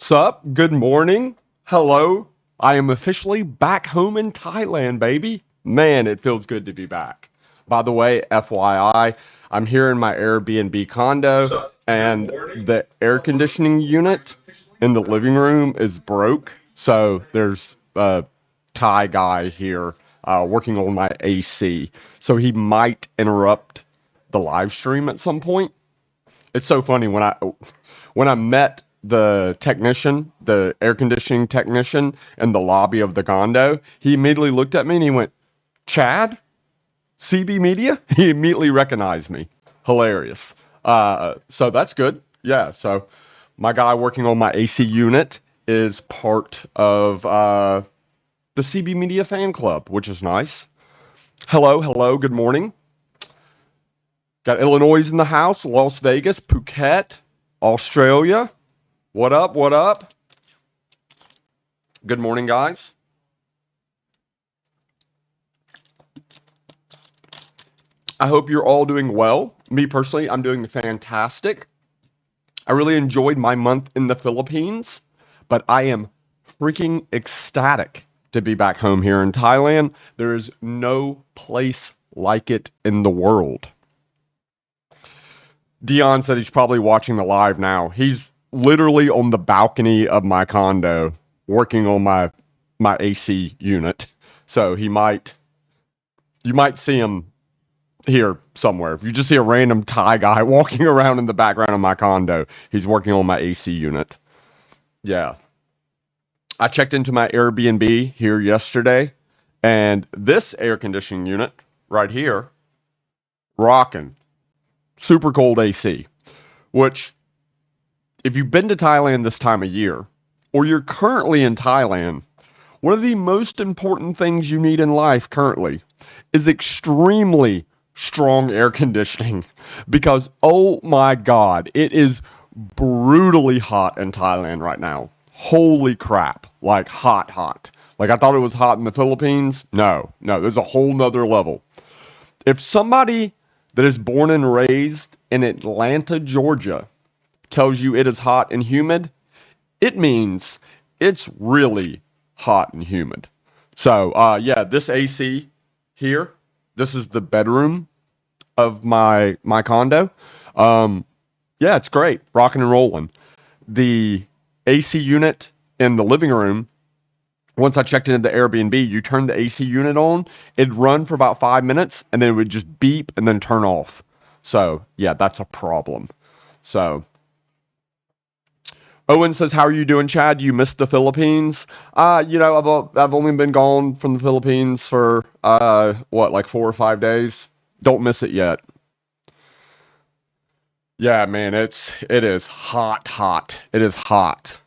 Sup? Good morning. Hello. I am officially back home in Thailand, baby. Man, it feels good to be back. By the way, FYI, I'm here in my Airbnb condo, and the air conditioning unit in the living room is broke. So there's a Thai guy here working on my AC. So he might interrupt the live stream at some point. It's so funny when I met the technician, the air conditioning technician in the lobby of the condo, he immediately looked at me and he went, "Chad, CB Media?" He immediately recognized me. Hilarious. So that's good. Yeah. So my guy working on my AC unit is part of the CB Media fan club, which is nice. Hello, hello. Good morning. Got Illinois in the house, Las Vegas, Phuket, Australia. What up? What up? Good morning, guys. I hope you're all doing well. Me personally, I'm doing fantastic. I really enjoyed my month in the Philippines, but I am freaking ecstatic to be back home here in Thailand. There is no place like it in the world. Dion said he's probably watching the live now. He's literally on the balcony of my condo working on my AC unit. So you might see him here somewhere. If you just see a random Thai guy walking around in the background of my condo, he's working on my AC unit. Yeah. I checked into my Airbnb here yesterday, and this air conditioning unit right here, rocking. Super cold AC, which, if you've been to Thailand this time of year, or you're currently in Thailand, one of the most important things you need in life currently is extremely strong air conditioning because, oh my God, it is brutally hot in Thailand right now. Holy crap. Like hot, hot. Like I thought it was hot in the Philippines. No, no, there's a whole nother level. If somebody that is born and raised in Atlanta, Georgia, tells you it is hot and humid, it means it's really hot and humid. So, yeah, this AC here, this is the bedroom of my condo. Um, yeah, it's great, rocking and rolling. The AC unit in the living room. Once I checked into the Airbnb, you turn the AC unit on, it'd run for about 5 minutes, and then it would just beep and then turn off. So, yeah, that's a problem. So, Owen says, "How are you doing, Chad? You missed the Philippines?" I've only been gone from the Philippines for what, like 4 or 5 days. Don't miss it yet. Yeah, man, it is hot, hot. It is hot.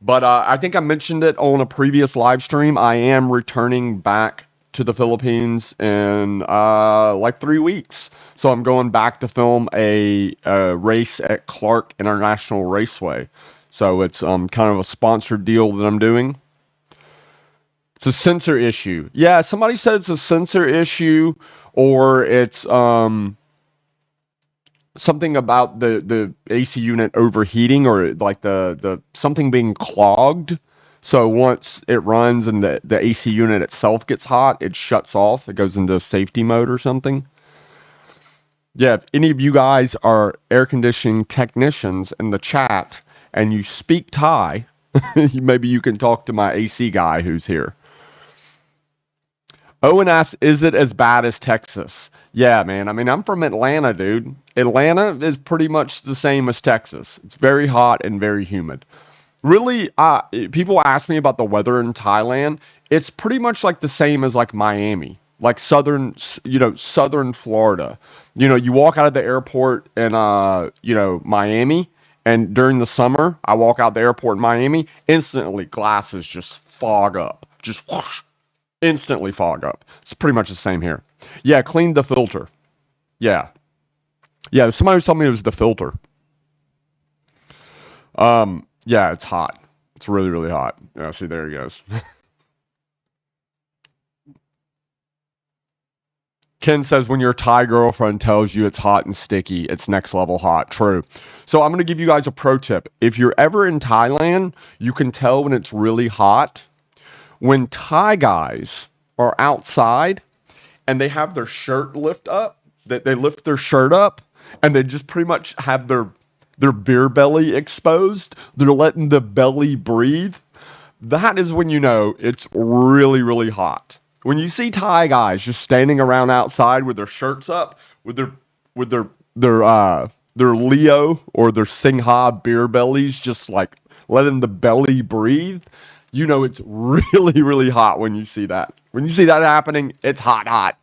But I think I mentioned it on a previous live stream. I am returning back to the Philippines in like 3 weeks. So I'm going back to film a race at Clark International Raceway. So it's kind of a sponsored deal that I'm doing. It's a sensor issue. Yeah, somebody said it's a sensor issue, or it's something about the AC unit overheating, or like the something being clogged. So once it runs and the AC unit itself gets hot, it shuts off. It goes into safety mode or something. Yeah, if any of you guys are air conditioning technicians in the chat and you speak Thai, maybe you can talk to my AC guy who's here. Owen asks, "Is it as bad as Texas?" Yeah, man. I mean, I'm from Atlanta, dude. Atlanta is pretty much the same as Texas. It's very hot and very humid. Really, people ask me about the weather in Thailand. It's pretty much like the same as like Miami, like southern Florida. You walk out of the airport in Miami, and during the summer, I walk out the airport in Miami, instantly glasses just fog up, just whoosh, instantly fog up. It's pretty much the same here. Yeah, clean the filter. Yeah, yeah. Somebody was telling me it was the filter. Yeah, it's hot. It's really, really hot. Yeah, see, there he goes. Ken says when your Thai girlfriend tells you it's hot and sticky, it's next level hot. True. So I'm going to give you guys a pro tip. If you're ever in Thailand, you can tell when it's really hot. When Thai guys are outside and they have their shirt lift up, that they lift their shirt up and they just pretty much have their beer belly exposed. They're letting the belly breathe. That is when you know it's really, really hot. When you see Thai guys just standing around outside with their shirts up, with their Leo or their Singha beer bellies, just like letting the belly breathe, you know it's really, really hot when you see that. When you see that happening, it's hot, hot.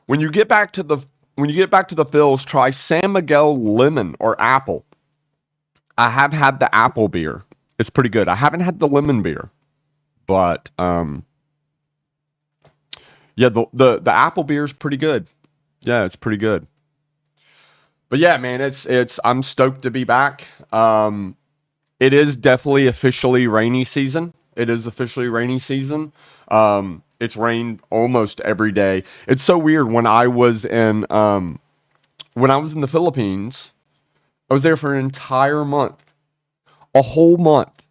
When you get back to the Phils, try San Miguel lemon or apple. I have had the apple beer. It's pretty good. I haven't had the lemon beer, but yeah, the apple beer is pretty good. Yeah, it's pretty good. But yeah, man, it's I'm stoked to be back. It is definitely officially rainy season. It is officially rainy season. It's rained almost every day. It's so weird when I was in the Philippines, I was there for an entire month. A whole month.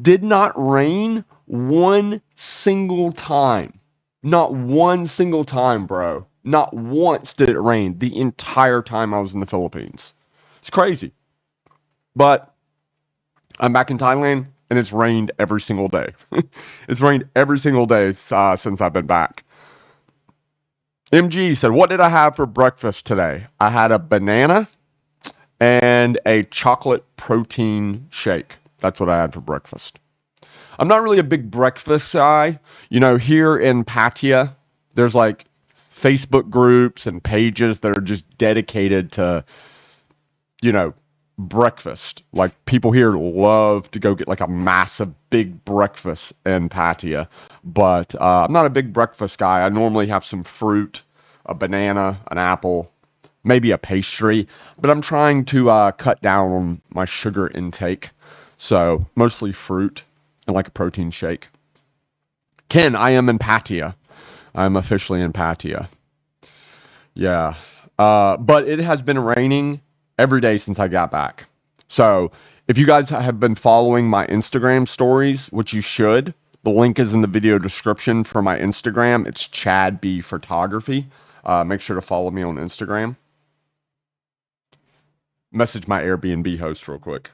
Did not rain one single time. Not one single time, bro. Not once did it rain the entire time I was in the Philippines. It's crazy. But I'm back in Thailand and it's rained every single day. It's rained every single day since I've been back. MG said, what did I have for breakfast today? I had a banana and a chocolate protein shake. That's what I had for breakfast. I'm not really a big breakfast guy. You know, here in Pattaya, there's like Facebook groups and pages that are just dedicated to, you know, breakfast. Like people here love to go get like a massive big breakfast in Pattaya. But I'm not a big breakfast guy. I normally have some fruit, a banana, an apple, maybe a pastry. But I'm trying to cut down on my sugar intake. So mostly fruit and like a protein shake. Ken, I am in Pattaya. I'm officially in Pattaya. Yeah. But it has been raining every day since I got back. So if you guys have been following my Instagram stories, which you should, the link is in the video description for my Instagram. It's Chad B Photography. Make sure to follow me on Instagram. Message my Airbnb host real quick.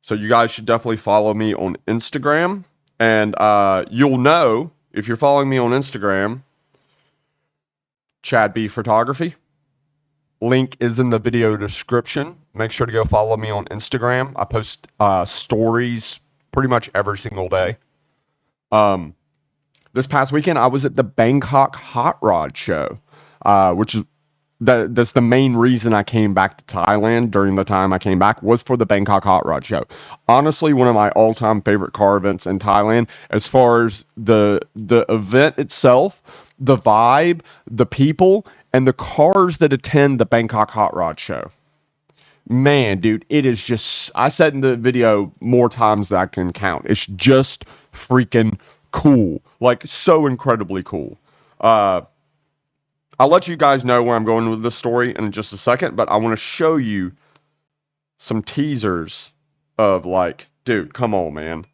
So you guys should definitely follow me on Instagram. And you'll know if you're following me on Instagram, Chad B Photography. Link is in the video description. Make sure to go follow me on Instagram. I post stories pretty much every single day. This past weekend, I was at the Bangkok Hot Rod Show, which is that's the main reason I came back to Thailand during the time I came back was for the Bangkok Hot Rod Show. Honestly, one of my all-time favorite car events in Thailand. As far as the event itself, the vibe, the people, and the cars that attend the Bangkok Hot Rod Show. Man, dude, it is just, I said in the video more times than I can count. It's just freaking cool. Like, so incredibly cool. I'll let you guys know where I'm going with this story in just a second, but I want to show you some teasers of like, dude, come on, man.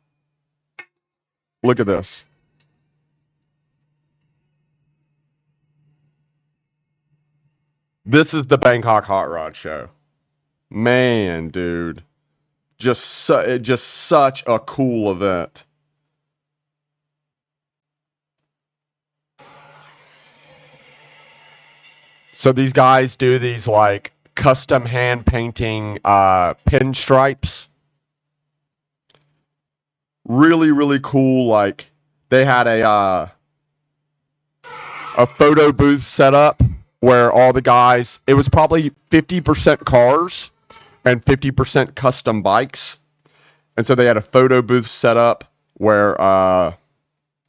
Look at this. This is the Bangkok Hot Rod Show. Man, dude. Just such a cool event. So these guys do these like custom hand painting pinstripes. Really, really cool. Like they had a photo booth set up where all the guys, it was probably 50% cars and 50% custom bikes. And so they had a photo booth set up where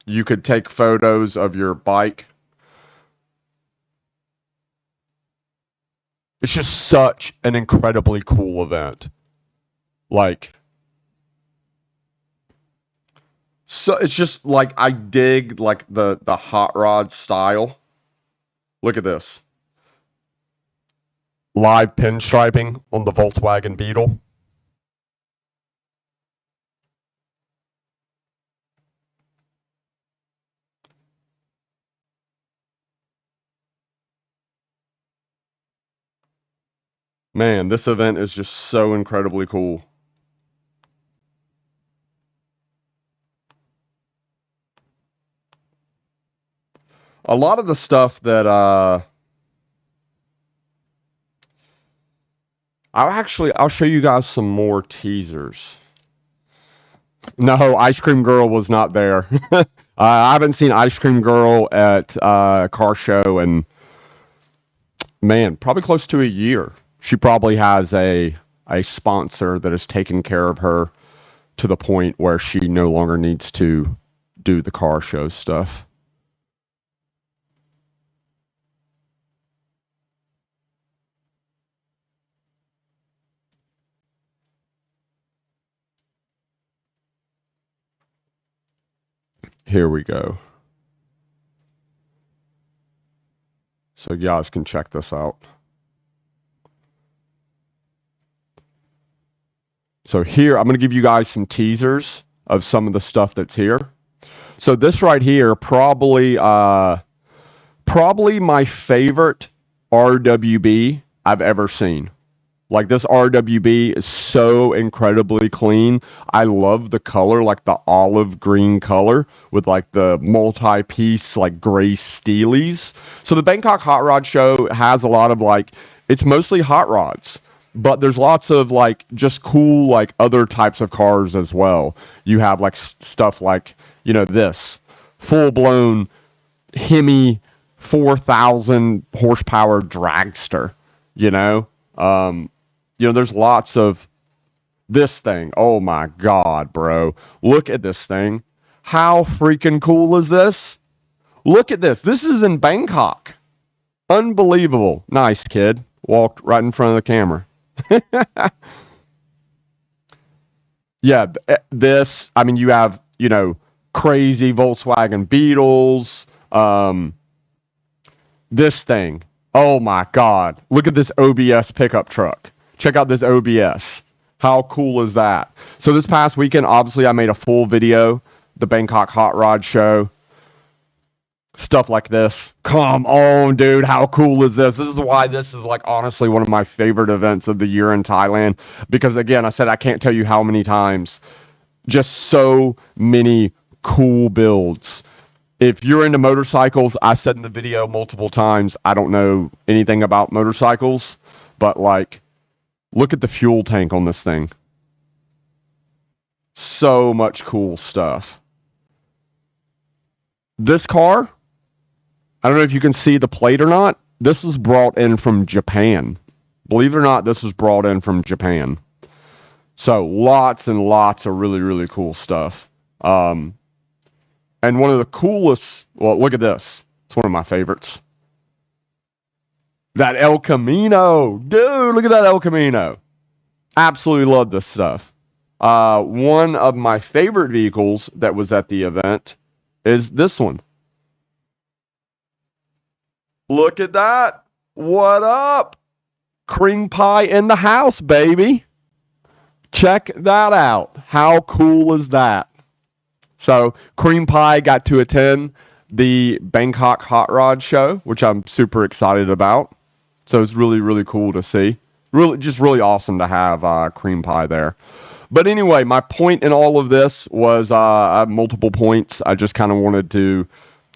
you could take photos of your bike. It's just such an incredibly cool event. Like, so it's just like I dig like the hot rod style. Look at this. Live pinstriping on the Volkswagen Beetle. Man, this event is just so incredibly cool. A lot of the stuff that I'll show you guys some more teasers. No, Ice Cream Girl was not there. I haven't seen Ice Cream Girl at a car show and man, probably close to a year. She probably has a sponsor that has taken care of her to the point where she no longer needs to do the car show stuff. Here we go. So you guys can check this out. So here, I'm going to give you guys some teasers of some of the stuff that's here. So this right here, probably my favorite RWB I've ever seen. Like this RWB is so incredibly clean. I love the color, like the olive green color with like the multi-piece like gray steelies. So the Bangkok Hot Rod Show has a lot of like, it's mostly hot rods, but there's lots of like just cool like other types of cars as well. You have like stuff like, you know, this full-blown Hemi 4,000 horsepower dragster, you know? There's lots of this thing. Oh my God, bro. Look at this thing. How freaking cool is this? Look at this. This is in Bangkok. Unbelievable. Nice, kid. Walked right in front of the camera. Yeah, this, I mean, you have, crazy Volkswagen Beetles. This thing. Oh my God. Look at this OBS pickup truck. Check out this OBS. How cool is that? So this past weekend, obviously, I made a full video, the Bangkok Hot Rod Show. Stuff like this. Come on, dude. How cool is this? This is why this is like honestly one of my favorite events of the year in Thailand. Because again, I said I can't tell you how many times. Just so many cool builds. If you're into motorcycles, I said in the video multiple times, I don't know anything about motorcycles, but like, look at the fuel tank on this thing. So much cool stuff. This car, I don't know if you can see the plate or not. This was brought in from Japan. Believe it or not, this was brought in from Japan. So lots and lots of really, really cool stuff. And one of the coolest, well, look at this. It's one of my favorites. That El Camino. Dude, look at that El Camino. Absolutely love this stuff. One of my favorite vehicles that was at the event is this one. Look at that. What up? Cream pie in the house, baby. Check that out. How cool is that? So, Cream Pie got to attend the Bangkok Hot Rod Show, which I'm super excited about. So, it's really, really cool to see. Really awesome to have Cream Pie there. But anyway, my point in all of this was I have multiple points. I just kind of wanted to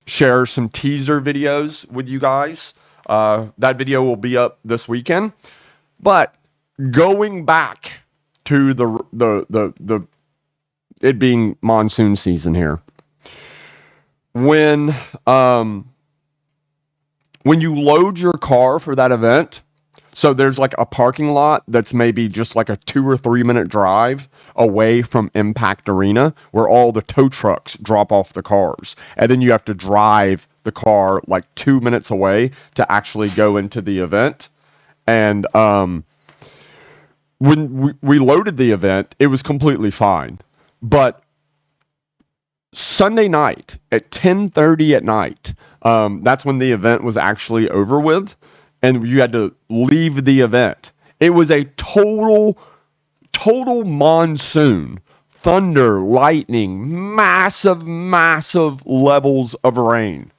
share some teaser videos with you guys. That video will be up this weekend. But going back to the it being monsoon season here. When you load your car for that event, so there's like a parking lot that's maybe just like a 2 or 3 minute drive away from Impact Arena where all the tow trucks drop off the cars. And then you have to drive the car like 2 minutes away to actually go into the event. And when we loaded the event, it was completely fine. But Sunday night at 10:30 at night, that's when the event was actually over with, and you had to leave the event. It was a total monsoon, thunder, lightning, massive levels of rain.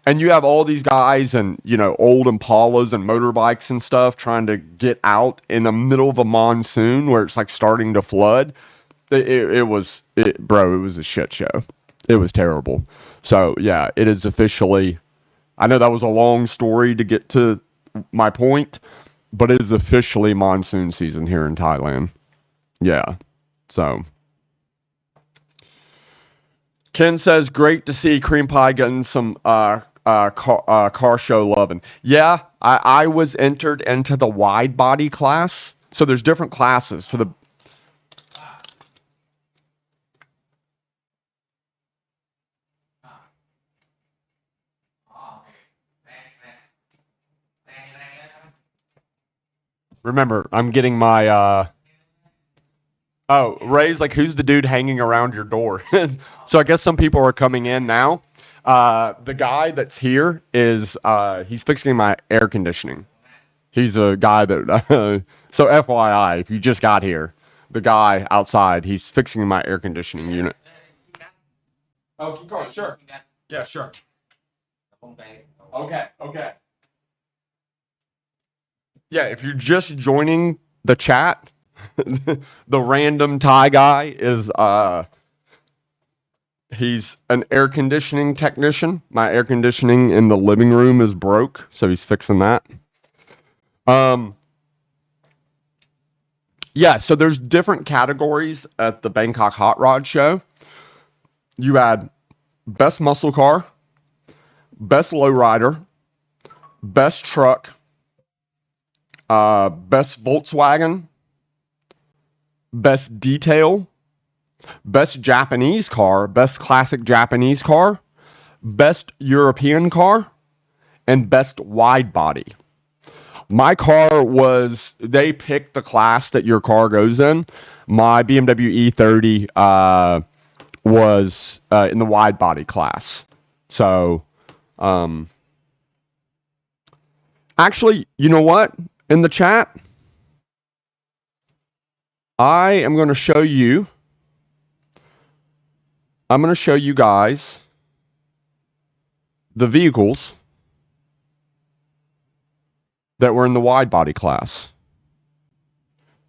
And you have all these guys and, old Impalas and motorbikes and stuff trying to get out in the middle of a monsoon where it's like starting to flood. It was a shit show. It was terrible. So, yeah, it is officially, I know that was a long story to get to my point, but it is officially monsoon season here in Thailand. Yeah. So, Ken says, great to see Cream Pie getting some car show loving. Yeah, I was entered into the wide body class. So there's different classes for the. Remember, I'm getting my. Oh, Ray's like, who's the dude hanging around your door? So I guess some people are coming in now. The guy that's here is he's fixing my air conditioning. He's a guy that. So FYI, if you just got here, the guy outside, he's fixing my air conditioning unit. Oh, keep going. Sure. Yeah, sure. Okay. Yeah, if you're just joining the chat, the random Thai guy is he's an air conditioning technician. My air conditioning in the living room is broke, so he's fixing that. Yeah, so there's different categories at the Bangkok Hot Rod Show. You had best muscle car, best lowrider, best truck, best Volkswagen, best detail, best Japanese car, best classic Japanese car, best European car, and best wide body. My car was, they picked the class that your car goes in. My BMW E30 was in the wide body class. So, actually, you know what? In the chat, I'm going to show you guys the vehicles that were in the wide body class.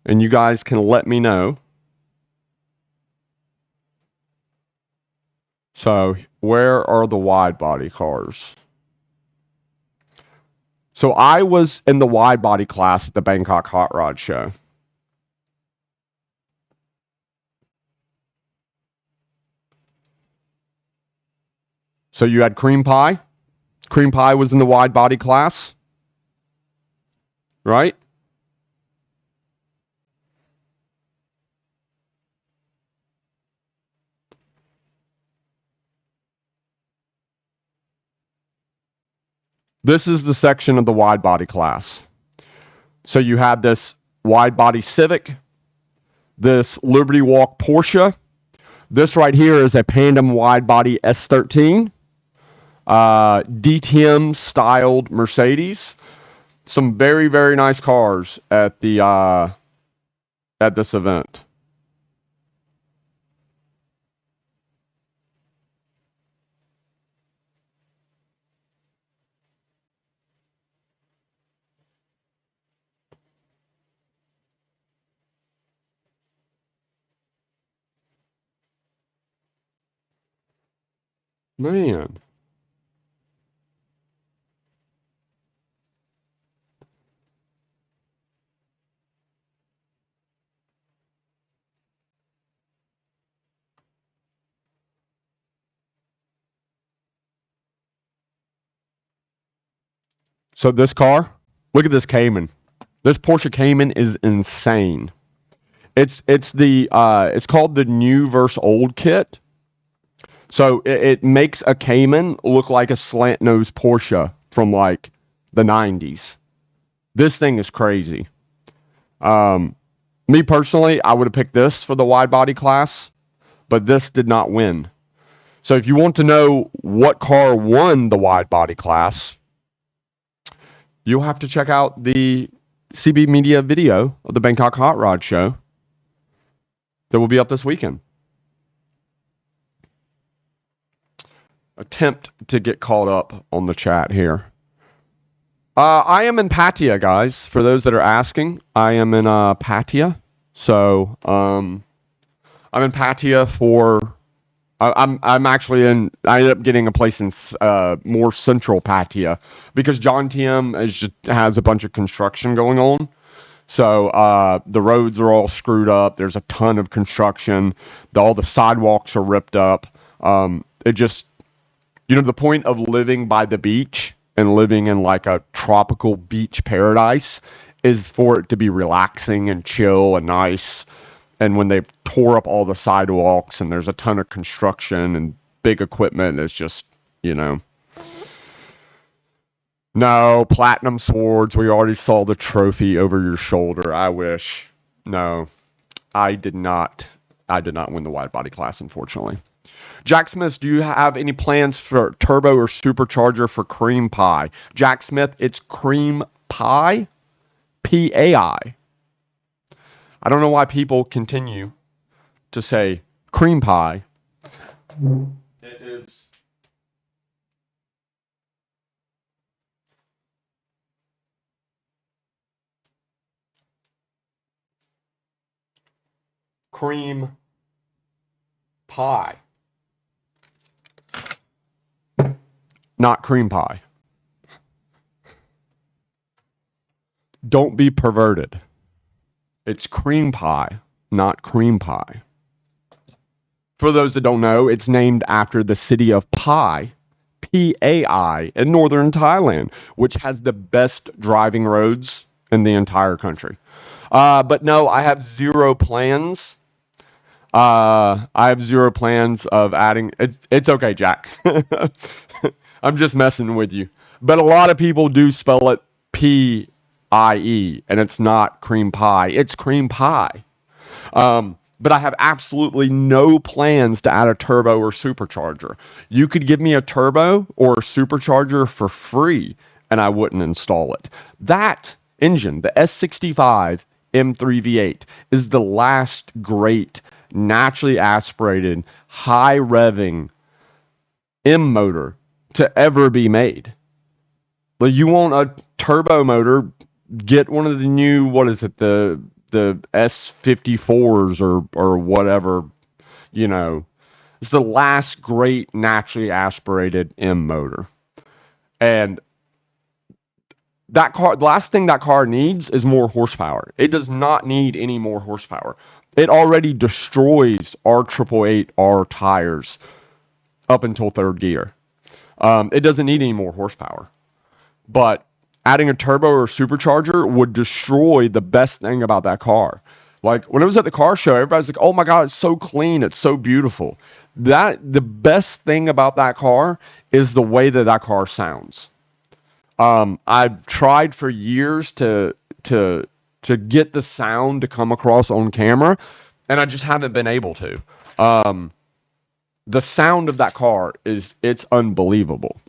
And you guys can let me know. So, where are the wide body cars? So, I was in the wide body class at the Bangkok Hot Rod Show. So, you had Cream Pie. Cream Pie was in the wide body class. Right? This is the section of the wide body class. So you had this wide body Civic, this Liberty Walk Porsche. This right here is a Pandem wide body S13, DTM styled Mercedes. Some very, very nice cars at the at this event. Man. So this car, look at this Cayman. This Porsche Cayman is insane. It's called the new versus old kit. So it makes a Cayman look like a slant nose Porsche from like the 90s. This thing is crazy. Me personally, I would have picked this for the wide body class, but this did not win. So if you want to know what car won the wide body class, you'll have to check out the CB Media video of the Bangkok Hot Rod Show that will be up this weekend. Attempt to get caught up on the chat here. I am in Pattaya, guys. For those that are asking, I am in Pattaya. So I'm in Pattaya for. I'm actually in. I ended up getting a place in more central Pattaya because John TM has a bunch of construction going on. So the roads are all screwed up. There's a ton of construction. All the sidewalks are ripped up. It just, the point of living by the beach and living in like a tropical beach paradise is for it to be relaxing and chill and nice. And when they've tore up all the sidewalks and there's a ton of construction and big equipment, it's just, No, platinum swords. We already saw the trophy over your shoulder. I wish. No, I did not. I did not win the wide body class, unfortunately. Jack Smith, do you have any plans for turbo or supercharger for cream pie? Jack Smith, it's cream pie, P-A-I. I don't know why people continue to say cream pie. It is cream pie. Not cream pie. Don't be perverted. It's cream pie, not cream pie. For those that don't know, it's named after the city of Pai, P-A-I, in northern Thailand, which has the best driving roads in the entire country. But no, I have zero plans. I have zero plans of adding. It's okay, Jack. I'm just messing with you. But a lot of people do spell it P-I-E, and it's not cream pie. It's cream pie. But I have absolutely no plans to add a turbo or supercharger. You could give me a turbo or a supercharger for free, and I wouldn't install it. That engine, the S65 M3 V8, is the last great naturally aspirated, high revving M motor to ever be made. But you want a turbo motor, get one of the new, the S54s or whatever, It's the last great naturally aspirated M motor. And that car, the last thing that car needs is more horsepower. It does not need any more horsepower. It already destroys R888R tires up until third gear. It doesn't need any more horsepower. But adding a turbo or supercharger would destroy the best thing about that car. Like when I was at the car show, everybody's like, "Oh my God, it's so clean, it's so beautiful." The best thing about that car is the way that car sounds. I've tried for years to get the sound to come across on camera, and I just haven't been able to. The sound of that car it's unbelievable.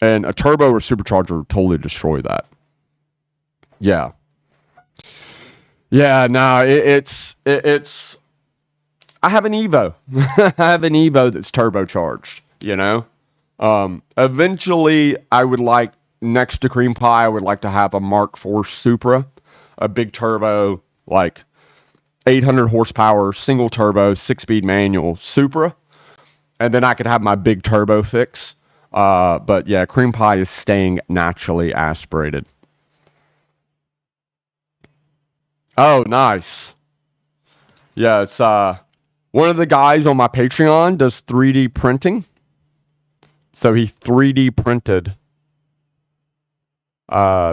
And a turbo or supercharger totally destroy that. Yeah. Yeah, no, it's I have an Evo. I have an Evo that's turbocharged, Eventually I would like, next to cream pie, I would like to have a Mark IV Supra, a big turbo, like 800 horsepower, single turbo, 6-speed manual Supra. And then I could have my big turbo fix. But yeah, cream pie is staying naturally aspirated. Oh, nice. Yeah, it's one of the guys on my Patreon does 3D printing. So he 3D printed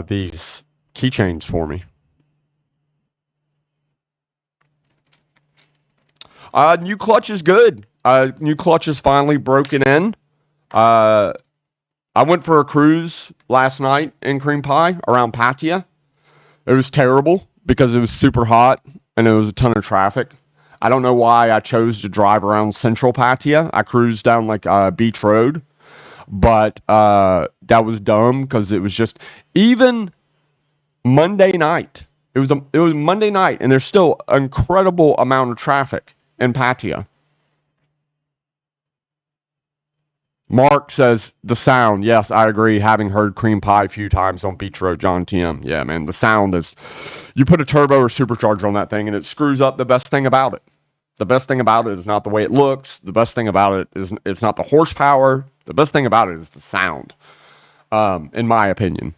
these keychains for me. New clutch is good. New clutch is finally broken in. I went for a cruise last night in cream pie around Pattaya. It was terrible because it was super hot and there was a ton of traffic. I don't know why I chose to drive around Central Pattaya. I cruised down like Beach Road, but that was dumb because it was just even Monday night. It was Monday night, and there's still an incredible amount of traffic in Pattaya. Mark says the sound. Yes, I agree. Having heard Cream Pie a few times on Beach Road, John TM. Yeah, man, the sound is. You put a turbo or supercharger on that thing, and it screws up the best thing about it. The best thing about it is not the way it looks. The best thing about it is it's not the horsepower. The best thing about it is the sound, in my opinion.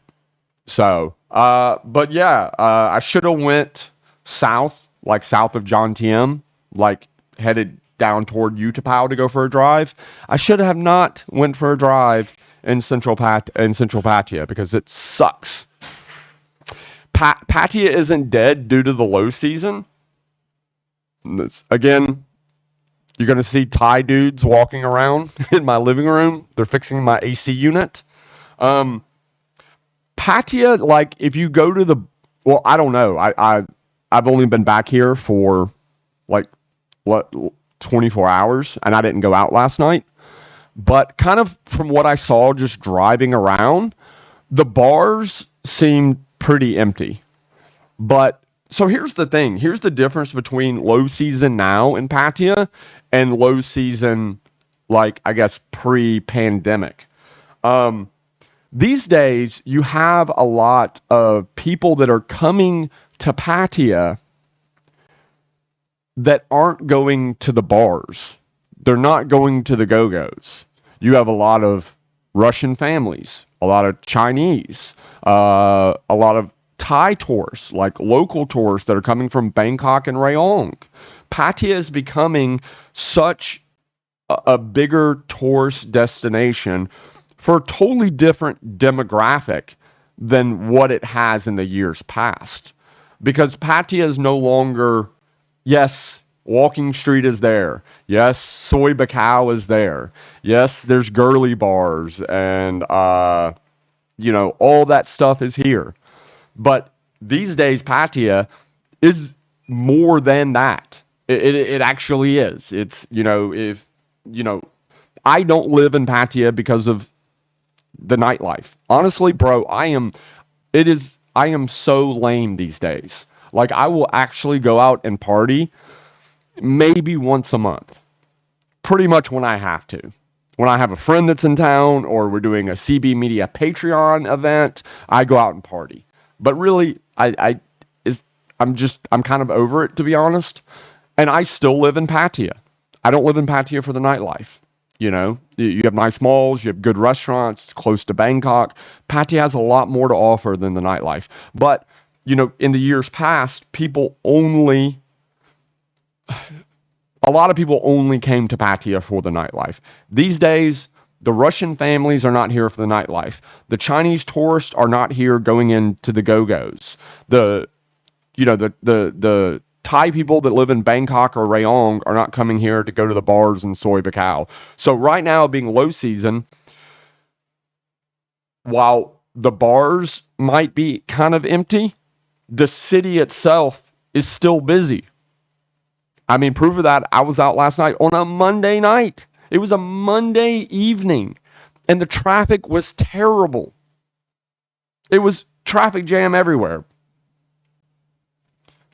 So, but yeah, I should have went south, like south of John TM, like headed down toward Utapao to go for a drive. I should have not went for a drive in Central Pattaya because it sucks. Pattaya isn't dead due to the low season. Again, you're going to see Thai dudes walking around in my living room. They're fixing my AC unit. Pattaya, like if you go to the, well, I don't know. I've only been back here for like what 24 hours, and I didn't go out last night. But kind of from what I saw, just driving around, the bars seemed pretty empty. But so here's the thing. Here's the difference between low season now in Pattaya and low season, like I guess pre-pandemic. These days, you have a lot of people that are coming to Pattaya that aren't going to the bars. They're not going to the go-go's. You have a lot of Russian families, a lot of Chinese, a lot of Thai tourists, like local tourists that are coming from Bangkok and Rayong. Pattaya is becoming such a bigger tourist destination for a totally different demographic than what it has in the years past. Because Pattaya is no longer, yes, Walking Street is there. Yes, Soy Bacau is there. Yes, there's girly bars and, all that stuff is here. But these days, Pattaya is more than that. It actually is. It's, if, I don't live in Pattaya because of the nightlife. Honestly, bro, I am so lame these days. Like I will actually go out and party maybe once a month. Pretty much when I have to. When I have a friend that's in town or we're doing a CB Media Patreon event, I go out and party. But really, I'm kind of over it, to be honest. And I still live in Pattaya. I don't live in Pattaya for the nightlife. You have nice malls, you have good restaurants, close to Bangkok. Pattaya has a lot more to offer than the nightlife. But, in the years past, a lot of people only came to Pattaya for the nightlife. These days, the Russian families are not here for the nightlife. The Chinese tourists are not here going into the go-go's. The Thai people that live in Bangkok or Rayong are not coming here to go to the bars in Soy Bacau. So right now, being low season, while the bars might be kind of empty, the city itself is still busy. I mean, proof of that, I was out last night on a Monday night. It was a Monday evening, and the traffic was terrible. It was traffic jam everywhere.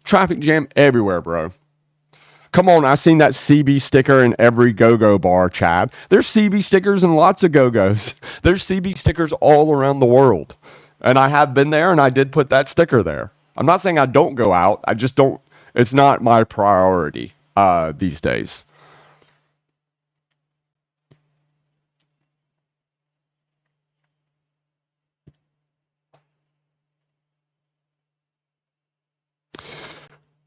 Traffic jam everywhere, bro. Come on, I've seen that CB sticker in every go-go bar, Chad. There's CB stickers in lots of go-go's. There's CB stickers all around the world. And I have been there, and I did put that sticker there. I'm not saying I don't go out. I just don't. It's not my priority these days.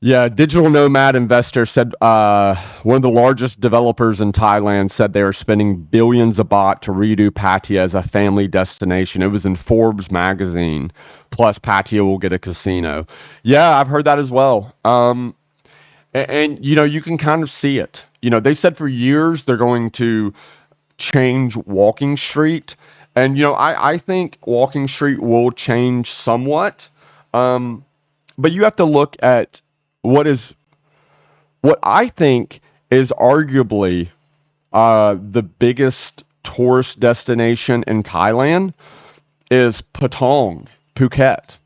Yeah, digital nomad investor said one of the largest developers in Thailand said they are spending billions of baht to redo Pattaya as a family destination. It was in Forbes magazine. Plus, Pattaya will get a casino. Yeah, I've heard that as well. And you can kind of see it. They said for years they're going to change Walking Street, and I think Walking Street will change somewhat. But you have to look at what I think is arguably the biggest tourist destination in Thailand is Phuket.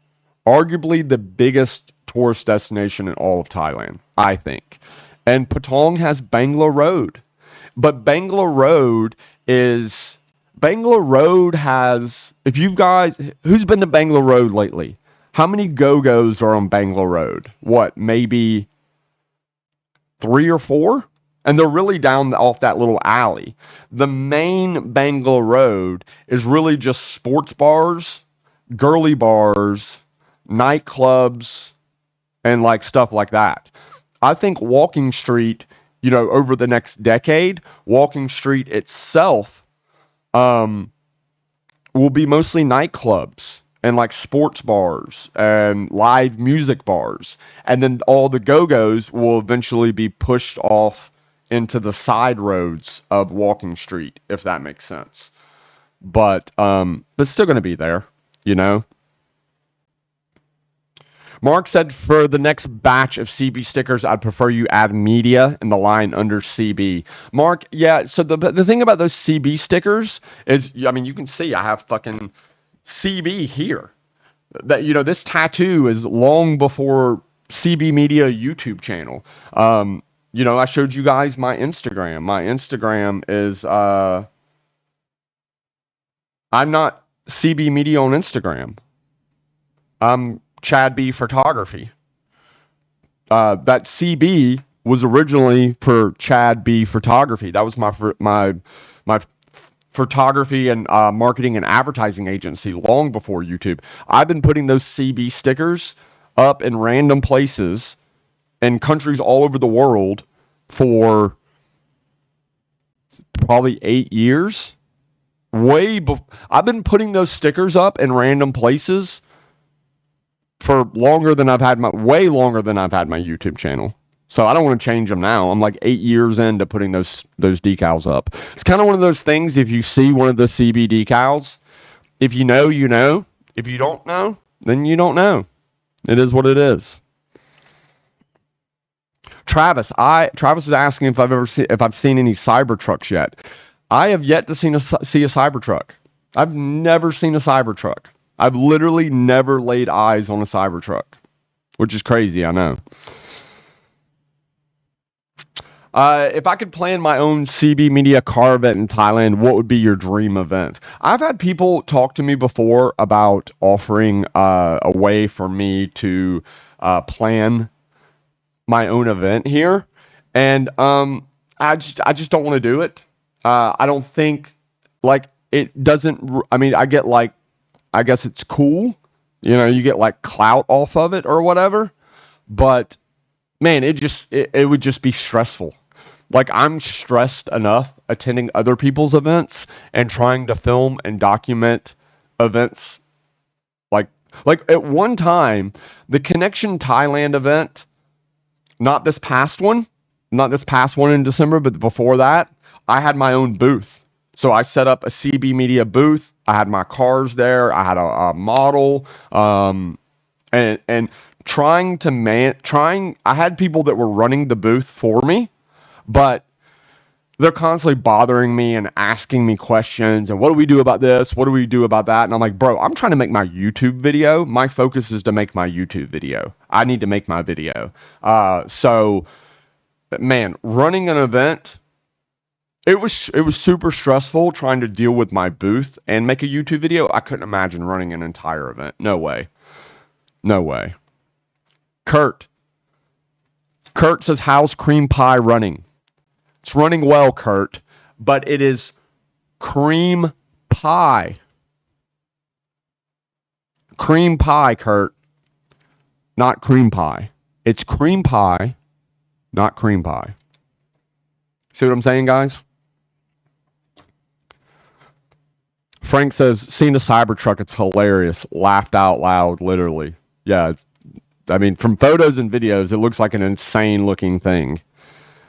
Arguably the biggest tourist destination in all of Thailand, I think. And Patong has Bangla Road. But Bangla Road has, if you guys, who's been to Bangla Road lately? How many go-go's are on Bangla Road? What, maybe 3 or 4? And they're really down off that little alley. The main Bangla Road is really just sports bars, girly bars, nightclubs, and like stuff like that. I think Walking Street, over the next decade, Walking Street itself um, will be mostly nightclubs and like sports bars and live music bars. And then all the go-go's will eventually be pushed off into the side roads of Walking Street, if that makes sense. But still going to be there, you know. Mark said for the next batch of CB stickers, I'd prefer you add media in the line under CB. Mark, yeah. So the thing about those CB stickers is, I mean, you can see I have fucking CB here. That this tattoo is long before CB Media YouTube channel. I showed you guys my Instagram. My Instagram is I'm not CB Media on Instagram. I'm Chad B Photography. That CB was originally for Chad B Photography. That was my photography and marketing and advertising agency long before YouTube. I've been putting those CB stickers up in random places in countries all over the world for probably 8 years. I've been putting those stickers up in random places for way longer than I've had my YouTube channel. So I don't want to change them now. I'm like 8 years into putting those decals up. It's kind of one of those things. If you see one of the CB decals, if you know, you know. If you don't know, then you don't know. It is what it is. Travis is asking if I've seen any Cybertrucks yet. I have yet to see a Cybertruck. I've never seen a Cybertruck. I've literally never laid eyes on a Cybertruck, which is crazy, I know. If I could plan my own CB Media car event in Thailand, what would be your dream event? I've had people talk to me before about offering a way for me to plan my own event here, and I just don't want to do it. I don't think like it doesn't. I mean, I guess it's cool, you get like clout off of it or whatever, but man, it would just be stressful. Like I'm stressed enough attending other people's events and trying to film and document events. Like at one time, the Connection Thailand event, not this past one in December, but before that, I had my own booth. So I set up a CB Media booth. I had my cars there. I had a model, and I had people that were running the booth for me, but they're constantly bothering me and asking me questions. And what do we do about this? What do we do about that? And I'm like, bro, I'm trying to make my YouTube video. My focus is to make my YouTube video. I need to make my video. So, man, running an event, it was super stressful trying to deal with my booth and make a YouTube video. I couldn't imagine running an entire event. No way. No way. Kurt says, how's cream pie running? It's running well, Kurt, but it is cream pie. Cream pie, Kurt. Not cream pie. It's cream pie, not cream pie. See what I'm saying, guys? Frank says, seen a Cybertruck. It's hilarious. Laughed out loud, literally. Yeah, from photos and videos, it looks like an insane looking thing.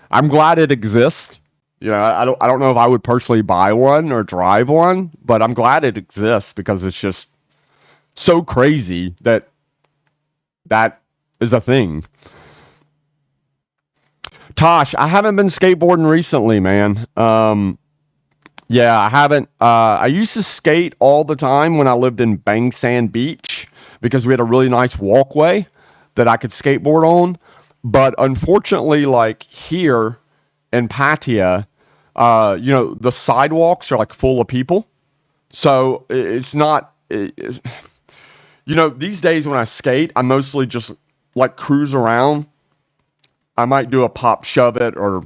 I'm glad it exists. I don't know if I would personally buy one or drive one, but I'm glad it exists because it's just so crazy that is a thing. Tosh, I haven't been skateboarding recently, man. Yeah, I haven't. I used to skate all the time when I lived in Bang Sand Beach because we had a really nice walkway that I could skateboard on. But unfortunately, like here in Pattaya, the sidewalks are like full of people. So it's not, these days when I skate, I mostly just like cruise around. I might do a pop shove it or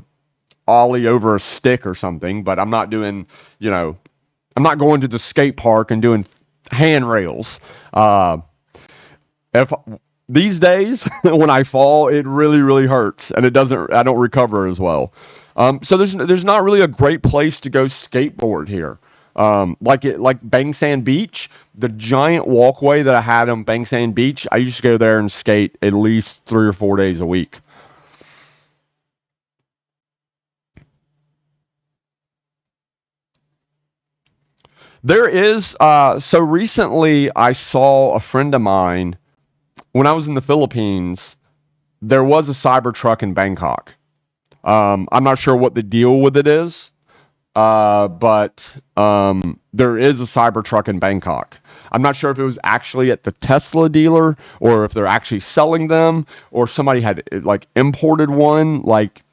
ollie over a stick or something, but I'm not doing, you know, I'm not going to the skate park and doing handrails. If these days when I fall, it really really hurts, and I don't recover as well. So there's not really a great place to go skateboard here. Like Bang Sand Beach, the giant walkway that I had on Bang Sand Beach, I used to go there and skate at least 3 or 4 days a week. There is so recently I saw a friend of mine when I was in the Philippines. There was a Cybertruck in Bangkok. I'm not sure what the deal with it is, but there is a Cybertruck in Bangkok. I'm not sure if it was actually at the Tesla dealer or if they're actually selling them or somebody had like imported one like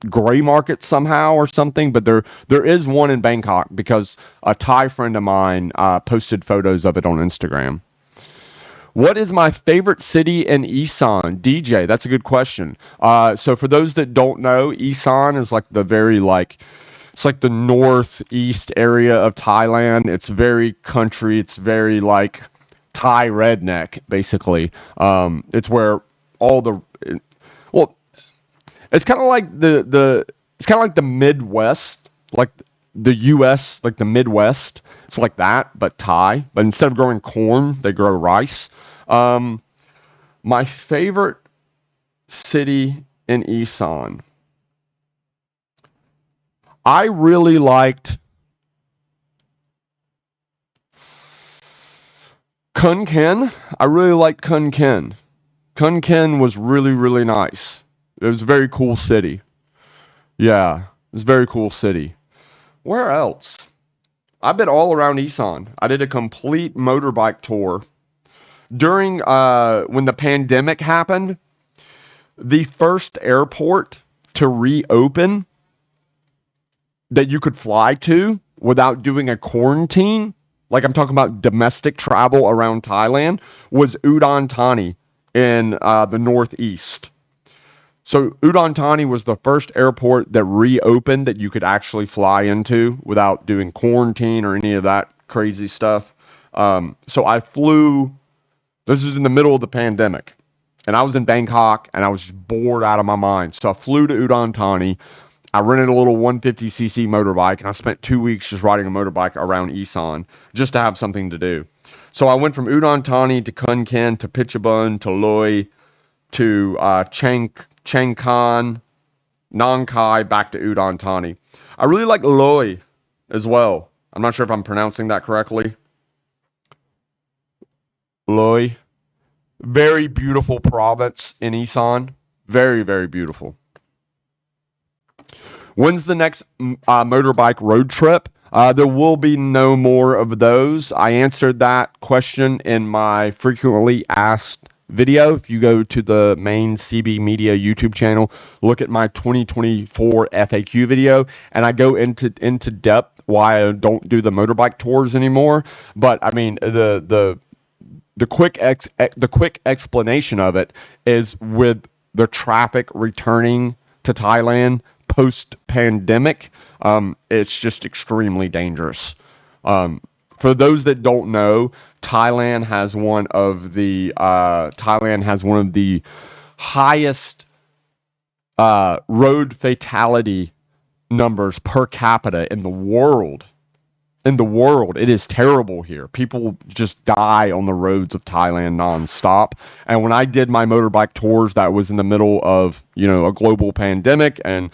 gray market somehow or something. But there is one in Bangkok because a Thai friend of mine posted photos of it on Instagram. What is my favorite city in Isan? DJ, that's a good question. So for those that don't know, Isan is like the very like it's like the northeast area of Thailand. It's very country. It's very like Thai redneck, basically. It's where all the well, it's kind of like the it's kind of like the Midwest, like the U.S., like the Midwest. It's like that, but Thai. But instead of growing corn, they grow rice. Um, my favorite city in Isan. I really liked Kunken. I really liked Kunken. Kunken was really, really nice. It was a very cool city. Yeah, it was a very cool city. Where else? I've been all around Isan. I did a complete motorbike tour during when the pandemic happened. The first airport to reopen that you could fly to without doing a quarantine, like I'm talking about domestic travel around Thailand, was Udon Thani in the northeast. So Udon Thani was the first airport that reopened that you could actually fly into without doing quarantine or any of that crazy stuff. So I flew. This was in the middle of the pandemic, and I was in Bangkok, and I was just bored out of my mind. So I flew to Udon Thani. I rented a little 150cc motorbike, and I spent 2 weeks just riding a motorbike around Isan just to have something to do. So I went from Udon Thani to Khon Kaen to Pichabun to Loy to Chiang Khan, Nong Khai, back to Udon Thani. I really like Loy as well. I'm not sure if I'm pronouncing that correctly. Loy. Very beautiful province in Isan. Very, very beautiful. When's the next motorbike road trip? There will be no more of those. I answered that question in my frequently asked video. If you go to the main CB Media YouTube channel, look at my 2024 FAQ video, and I go into depth why I don't do the motorbike tours anymore. But I mean, the quick explanation of it is with the traffic returning to Thailand post pandemic. It's just extremely dangerous. For those that don't know, Thailand has one of the highest road fatality numbers per capita in the world. It is terrible here. People just die on the roads of Thailand nonstop. And when I did my motorbike tours, that was in the middle of, a global pandemic, and,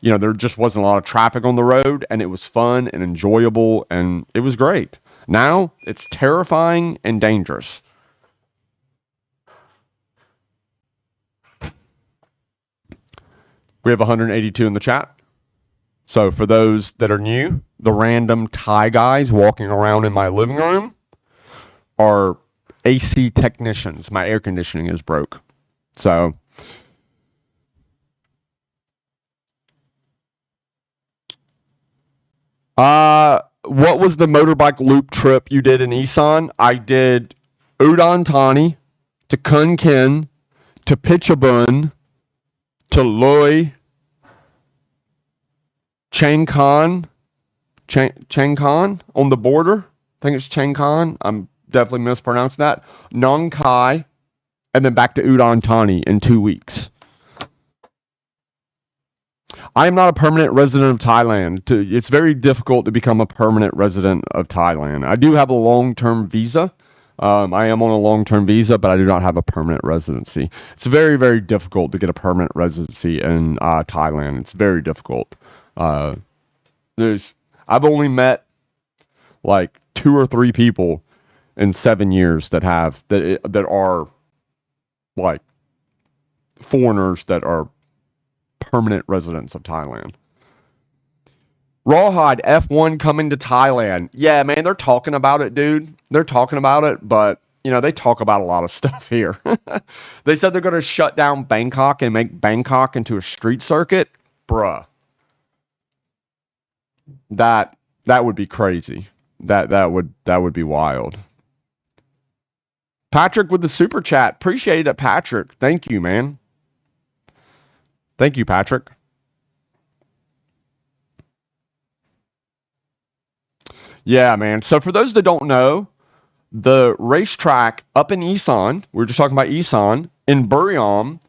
there just wasn't a lot of traffic on the road, and it was fun and enjoyable, and it was great. Now it's terrifying and dangerous. We have 182 in the chat. So for those that are new, the random Thai guys walking around in my living room are AC technicians. My air conditioning is broke. So what was the motorbike loop trip you did in Isan? I did Udon Thani to Khon Kaen to Pichabun to Loy Changkon on the border. I think it's Changkon. I'm definitely mispronouncing that. Nong Khai, and then back to Udon Thani in 2 weeks. I am not a permanent resident of Thailand. It's very difficult to become a permanent resident of Thailand. I do have a long-term visa. I am on a long-term visa, but I do not have a permanent residency. It's very, very difficult to get a permanent residency in Thailand. It's very difficult. I've only met like 2 or 3 people in 7 years that are like foreigners that are permanent residents of Thailand. Rawhide F1 coming to Thailand. Yeah, man, they're talking about it, dude. They're talking about it, but you know, they talk about a lot of stuff here. They said they're going to shut down Bangkok and make Bangkok into a street circuit. Bruh. That would be crazy. That would be wild. Patrick with the super chat. Appreciate it, Patrick. Thank you, man. Thank you, Patrick. Yeah, man. So for those that don't know, the racetrack up in Isan, we were just talking about Isan, in Buriram,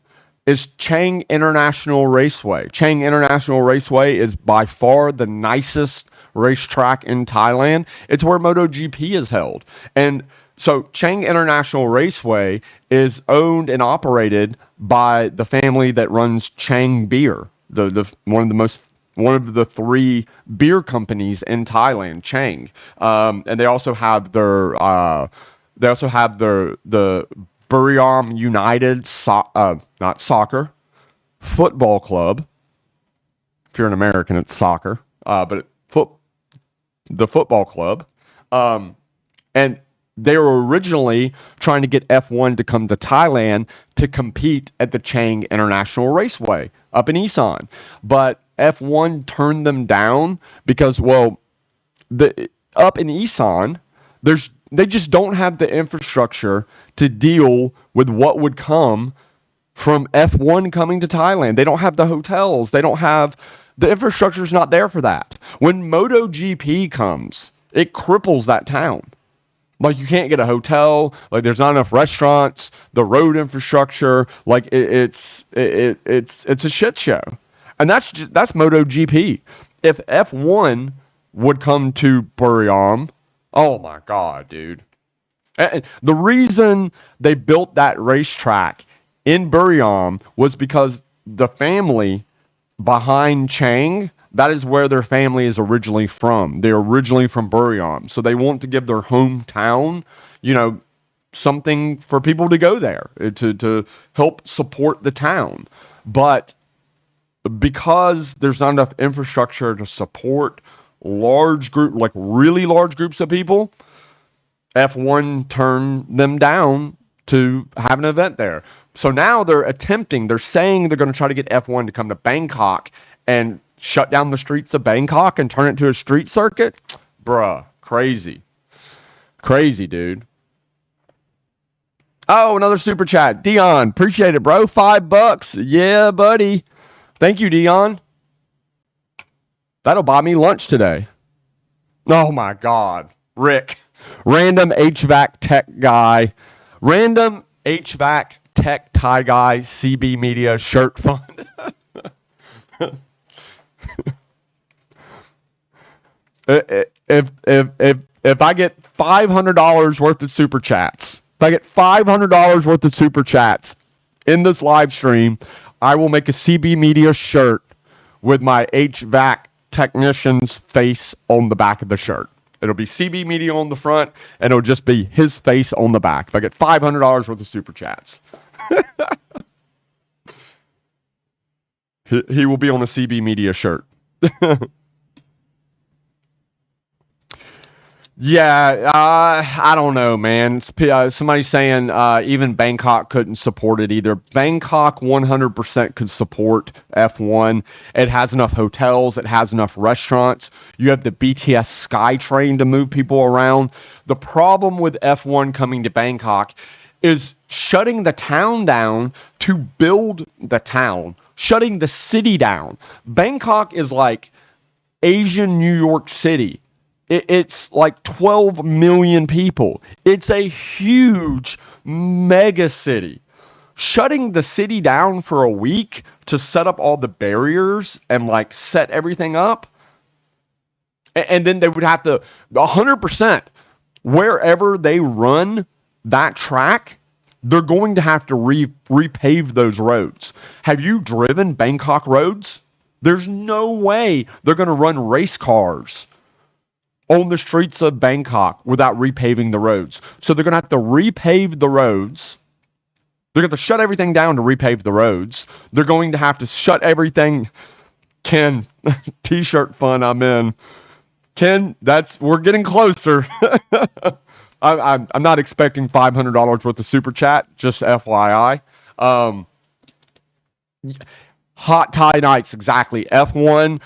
is Chang International Raceway. Chang International Raceway is by far the nicest racetrack in Thailand. It's where MotoGP is held. And so Chang International Raceway is owned and operated by the family that runs Chang Beer, one of the 3 beer companies in Thailand, Chang. And they also have the Buriram United not soccer football club. If you're an American, it's soccer, but the football club. And they were originally trying to get F1 to come to Thailand to compete at the Chang International Raceway up in Isan. But F1 turned them down because, well, up in Isan, they just don't have the infrastructure to deal with what would come from F1 coming to Thailand. They don't have the hotels. They don't have the infrastructure is not there for that. When MotoGP comes, it cripples that town. Like, you can't get a hotel. Like, there's not enough restaurants. The road infrastructure, like it's a shit show. And that's MotoGP. If F1 would come to Buriram, oh my God, dude. And the reason they built that racetrack in Buriram was because the family behind Chang, that is where their family is originally from. They're originally from Buriram. So they want to give their hometown, something for people to go there to help support the town. But because there's not enough infrastructure to support really large groups of people, F1 turned them down to have an event there. So now they're saying they're going to try to get F1 to come to Bangkok and shut down the streets of Bangkok and turn it into a street circuit. Bruh, crazy. Crazy, dude. Oh, another super chat. Dion, appreciate it, bro. $5. Yeah, buddy. Thank you, Dion. That'll buy me lunch today. Oh my God. Rick. Random HVAC tech guy. Random HVAC tech Thai guy. CB Media shirt fund. If I get $500 worth of super chats, in this live stream, I will make a CB Media shirt with my HVAC technician's face on the back of the shirt. It'll be CB Media on the front, and it'll just be his face on the back. If I get $500 worth of super chats. He will be on a CB Media shirt. Yeah, I don't know, man. Somebody's saying even Bangkok couldn't support it either. Bangkok 100% could support F1. It has enough hotels, it has enough restaurants. You have the BTS SkyTrain to move people around. The problem with F1 coming to Bangkok is shutting the town down to build the town, shutting the city down. Bangkok is like Asian New York City. It's like 12 million people. It's a huge mega city. Shutting the city down for a week to set up all the barriers and like set everything up. And then they would have to 100% wherever they run that track, they're going to have to repave those roads. Have you driven Bangkok roads? There's no way they're going to run race cars on the streets of Bangkok without repaving the roads. So they're going to have to repave the roads. They're going to shut everything down to repave the roads. They're going to have to shut everything. Ken, t-shirt fun, I'm in. Ken, we're getting closer. I'm not expecting $500 worth of super chat, just FYI. Hot Thai nights, exactly. F1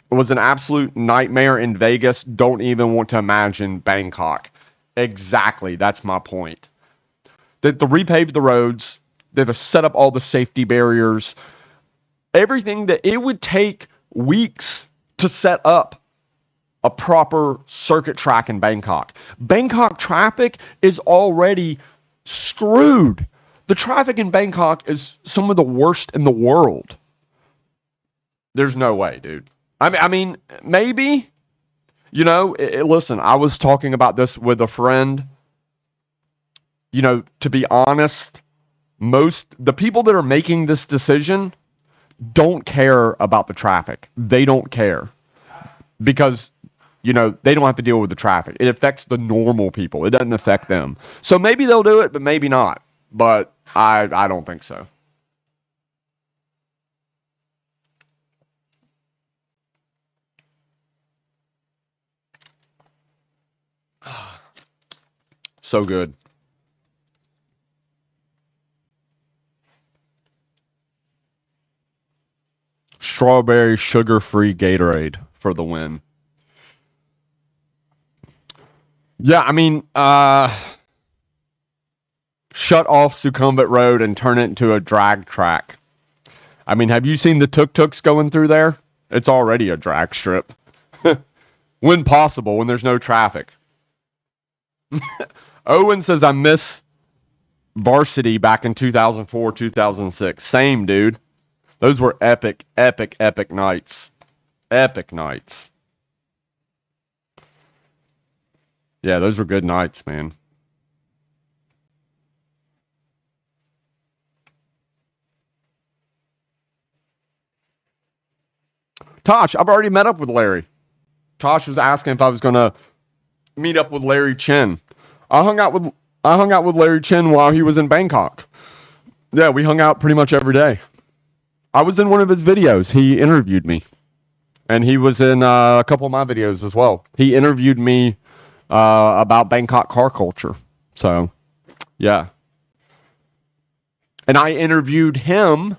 was an absolute nightmare in Vegas. Don't even want to imagine Bangkok. Exactly, that's my point. They repaved the roads. They've set up all the safety barriers. Everything that it would take weeks to set up a proper circuit track in Bangkok. Bangkok traffic is already screwed. The traffic in Bangkok is some of the worst in the world. There's no way, dude. I mean, maybe, listen, I was talking about this with a friend. To be honest, the people that are making this decision don't care about the traffic. They don't care because, they don't have to deal with the traffic. It affects the normal people. It doesn't affect them. So maybe they'll do it, but maybe not. But I don't think so. So good. Strawberry sugar-free Gatorade for the win. Yeah, I mean, shut off Sukhumvit Road and turn it into a drag track. I mean, have you seen the tuk-tuks going through there? It's already a drag strip. When possible, when there's no traffic. Owen says, I miss varsity back in 2004, 2006. Same, dude. Those were epic, epic, epic nights. Epic nights. Yeah, those were good nights, man. Tosh, I've already met up with Larry. Tosh was asking if I was going to meet up with Larry Chen. I hung out with Larry Chen while he was in Bangkok. Yeah, we hung out pretty much every day. I was in one of his videos. He interviewed me. And he was in a couple of my videos as well. He interviewed me about Bangkok car culture. So, yeah. And I interviewed him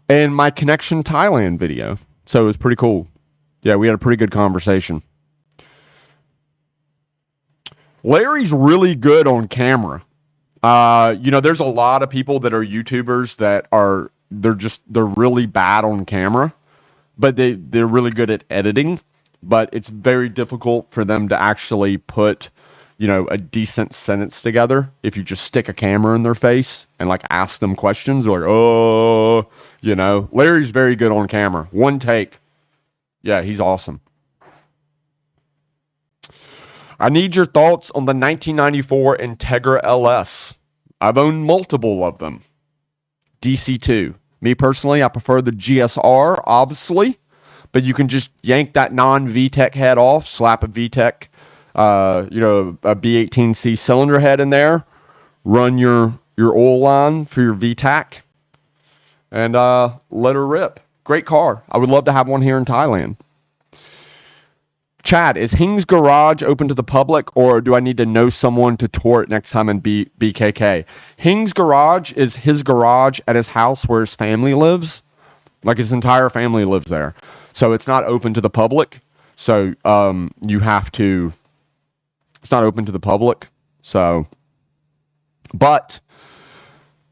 in my Connection Thailand video. So it was pretty cool. Yeah, we had a pretty good conversation. Larry's really good on camera. There's a lot of people that are YouTubers that they're really bad on camera, but they're really good at editing. But it's very difficult for them to actually put, a decent sentence together if you just stick a camera in their face and like ask them questions. They're like, Larry's very good on camera. One take. Yeah, he's awesome. I need your thoughts on the 1994 Integra LS. I've owned multiple of them. DC2. Me personally, I prefer the GSR, obviously, but you can just yank that non-VTEC head off, slap a VTEC, a B18C cylinder head in there, run your oil line for your VTAC, and let her rip. Great car. I would love to have one here in Thailand. Chad, is Hing's Garage open to the public, or do I need to know someone to tour it next time in BKK? Hing's Garage is his garage at his house where his family lives. Like, his entire family lives there. So it's not open to the public. So you have to... It's not open to the public. So... But...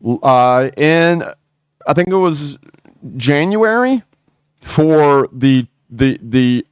I think it was January, for the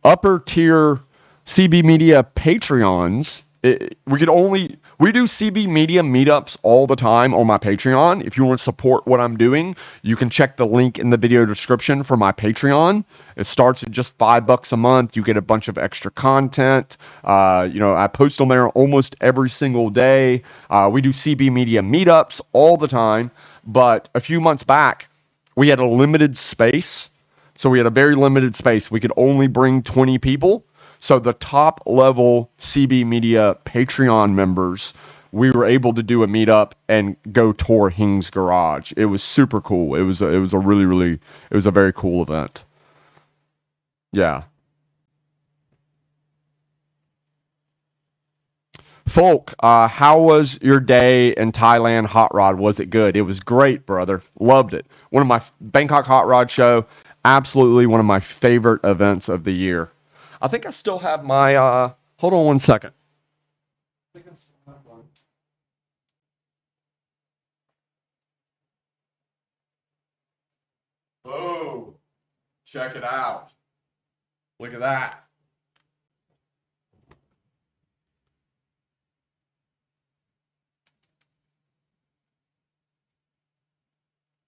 upper tier CB Media Patreons, we do CB Media meetups all the time on my Patreon. If you want to support what I'm doing, you can check the link in the video description for my Patreon. It starts at just $5 a month. You get a bunch of extra content. I post on there almost every single day. We do CB Media meetups all the time. But a few months back, we had a limited space. So we had a very limited space. We could only bring 20 people. So the top level CB Media Patreon members, we were able to do a meetup and go tour Hing's Garage. It was super cool. It was a very cool event. Yeah. Folk, how was your day in Thailand hot rod? Was it good? It was great, brother. Loved it. One of my Bangkok Hot Rod Show, absolutely one of my favorite events of the year. I think I still have my, hold on one second. Oh, check it out. Look at that.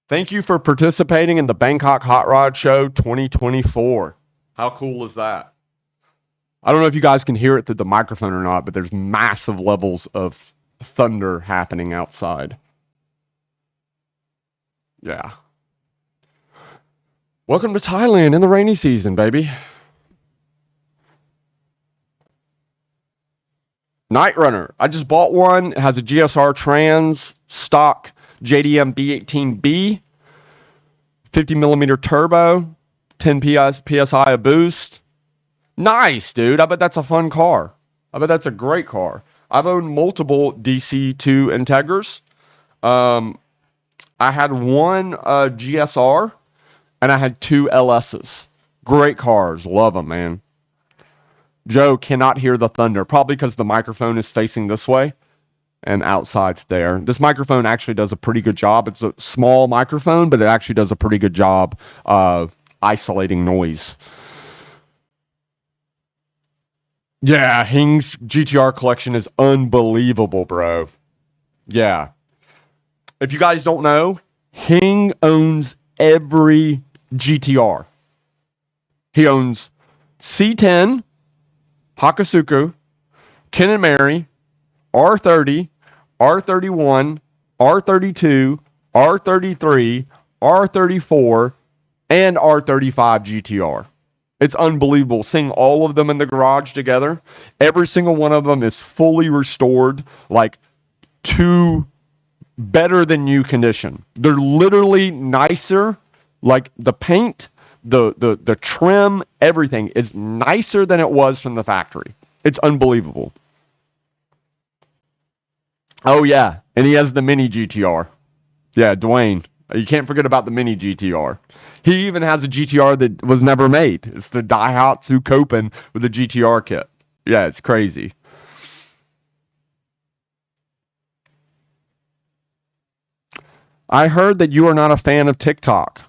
Thank you for participating in the Bangkok Hot Rod Show 2024. How cool is that? I don't know if you guys can hear it through the microphone or not, but there's massive levels of thunder happening outside. Yeah. Welcome to Thailand in the rainy season, baby. Night Runner. I just bought one. It has a GSR Trans stock JDM B18B, 50 millimeter turbo, 10 PSI of boost. Nice, dude. I bet that's a fun car. I bet that's a great car. I've owned multiple DC2 Integras. I had one GSR, and I had two LSs. Great cars. Love them, man. Joe cannot hear the thunder, probably because the microphone is facing this way and outside's there. This microphone actually does a pretty good job. It's a small microphone, but it actually does a pretty good job of isolating noise. Yeah, Hing's GTR collection is unbelievable, bro. Yeah. If you guys don't know, Hing owns every GTR. He owns C10, Hakasuku, Ken and Mary, R30, R31, R32, R33, R34, and R35 GTR. It's unbelievable seeing all of them in the garage together. Every single one of them is fully restored, like to better than new condition. They're literally nicer, like the paint, the trim, everything is nicer than it was from the factory. It's unbelievable. Oh yeah, and he has the mini GTR. Yeah, Dwayne. You can't forget about the mini GTR. He even has a GTR that was never made. It's the Daihatsu Copen with a GTR kit. Yeah, it's crazy. I heard that you are not a fan of TikTok.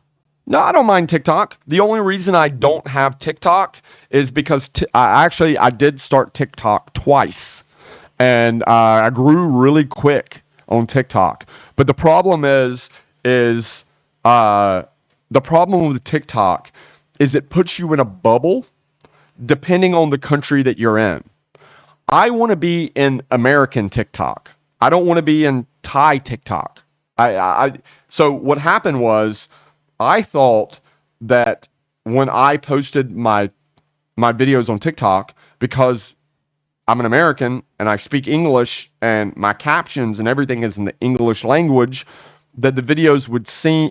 No, I don't mind TikTok. The only reason I don't have TikTok is because I did start TikTok twice. And I grew really quick on TikTok. But the problem is the problem with TikTok is it puts you in a bubble depending on the country that you're in. I want to be in American TikTok. I don't want to be in Thai TikTok. So what happened was I thought that when I posted my videos on TikTok, because I'm an American and I speak English and my captions and everything is in the English language, that the videos would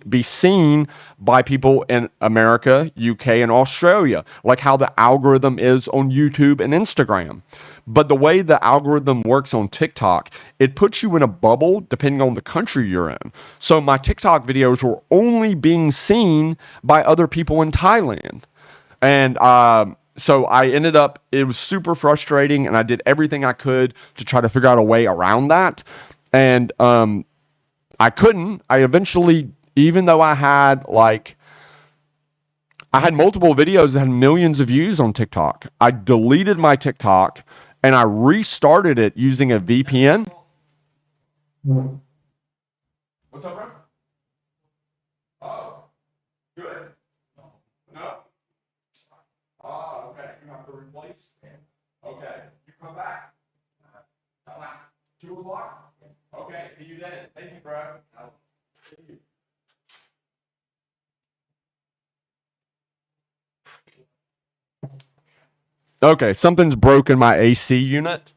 be seen by people in America, UK, and Australia, like how the algorithm is on YouTube and Instagram. But the way the algorithm works on TikTok, it puts you in a bubble depending on the country you're in. So my TikTok videos were only being seen by other people in Thailand. And so I ended up, it was super frustrating, and I did everything I could to try to figure out a way around that. And I couldn't. I eventually, even though I had multiple videos that had millions of views on TikTok, I deleted my TikTok and I restarted it using a VPN. What's up, bro? Oh, good. No. Oh, okay. You have to replace. Okay. You come back. 2 o'clock. Okay. See you then. Thank you, bro. See you. Okay, something's broken my AC unit,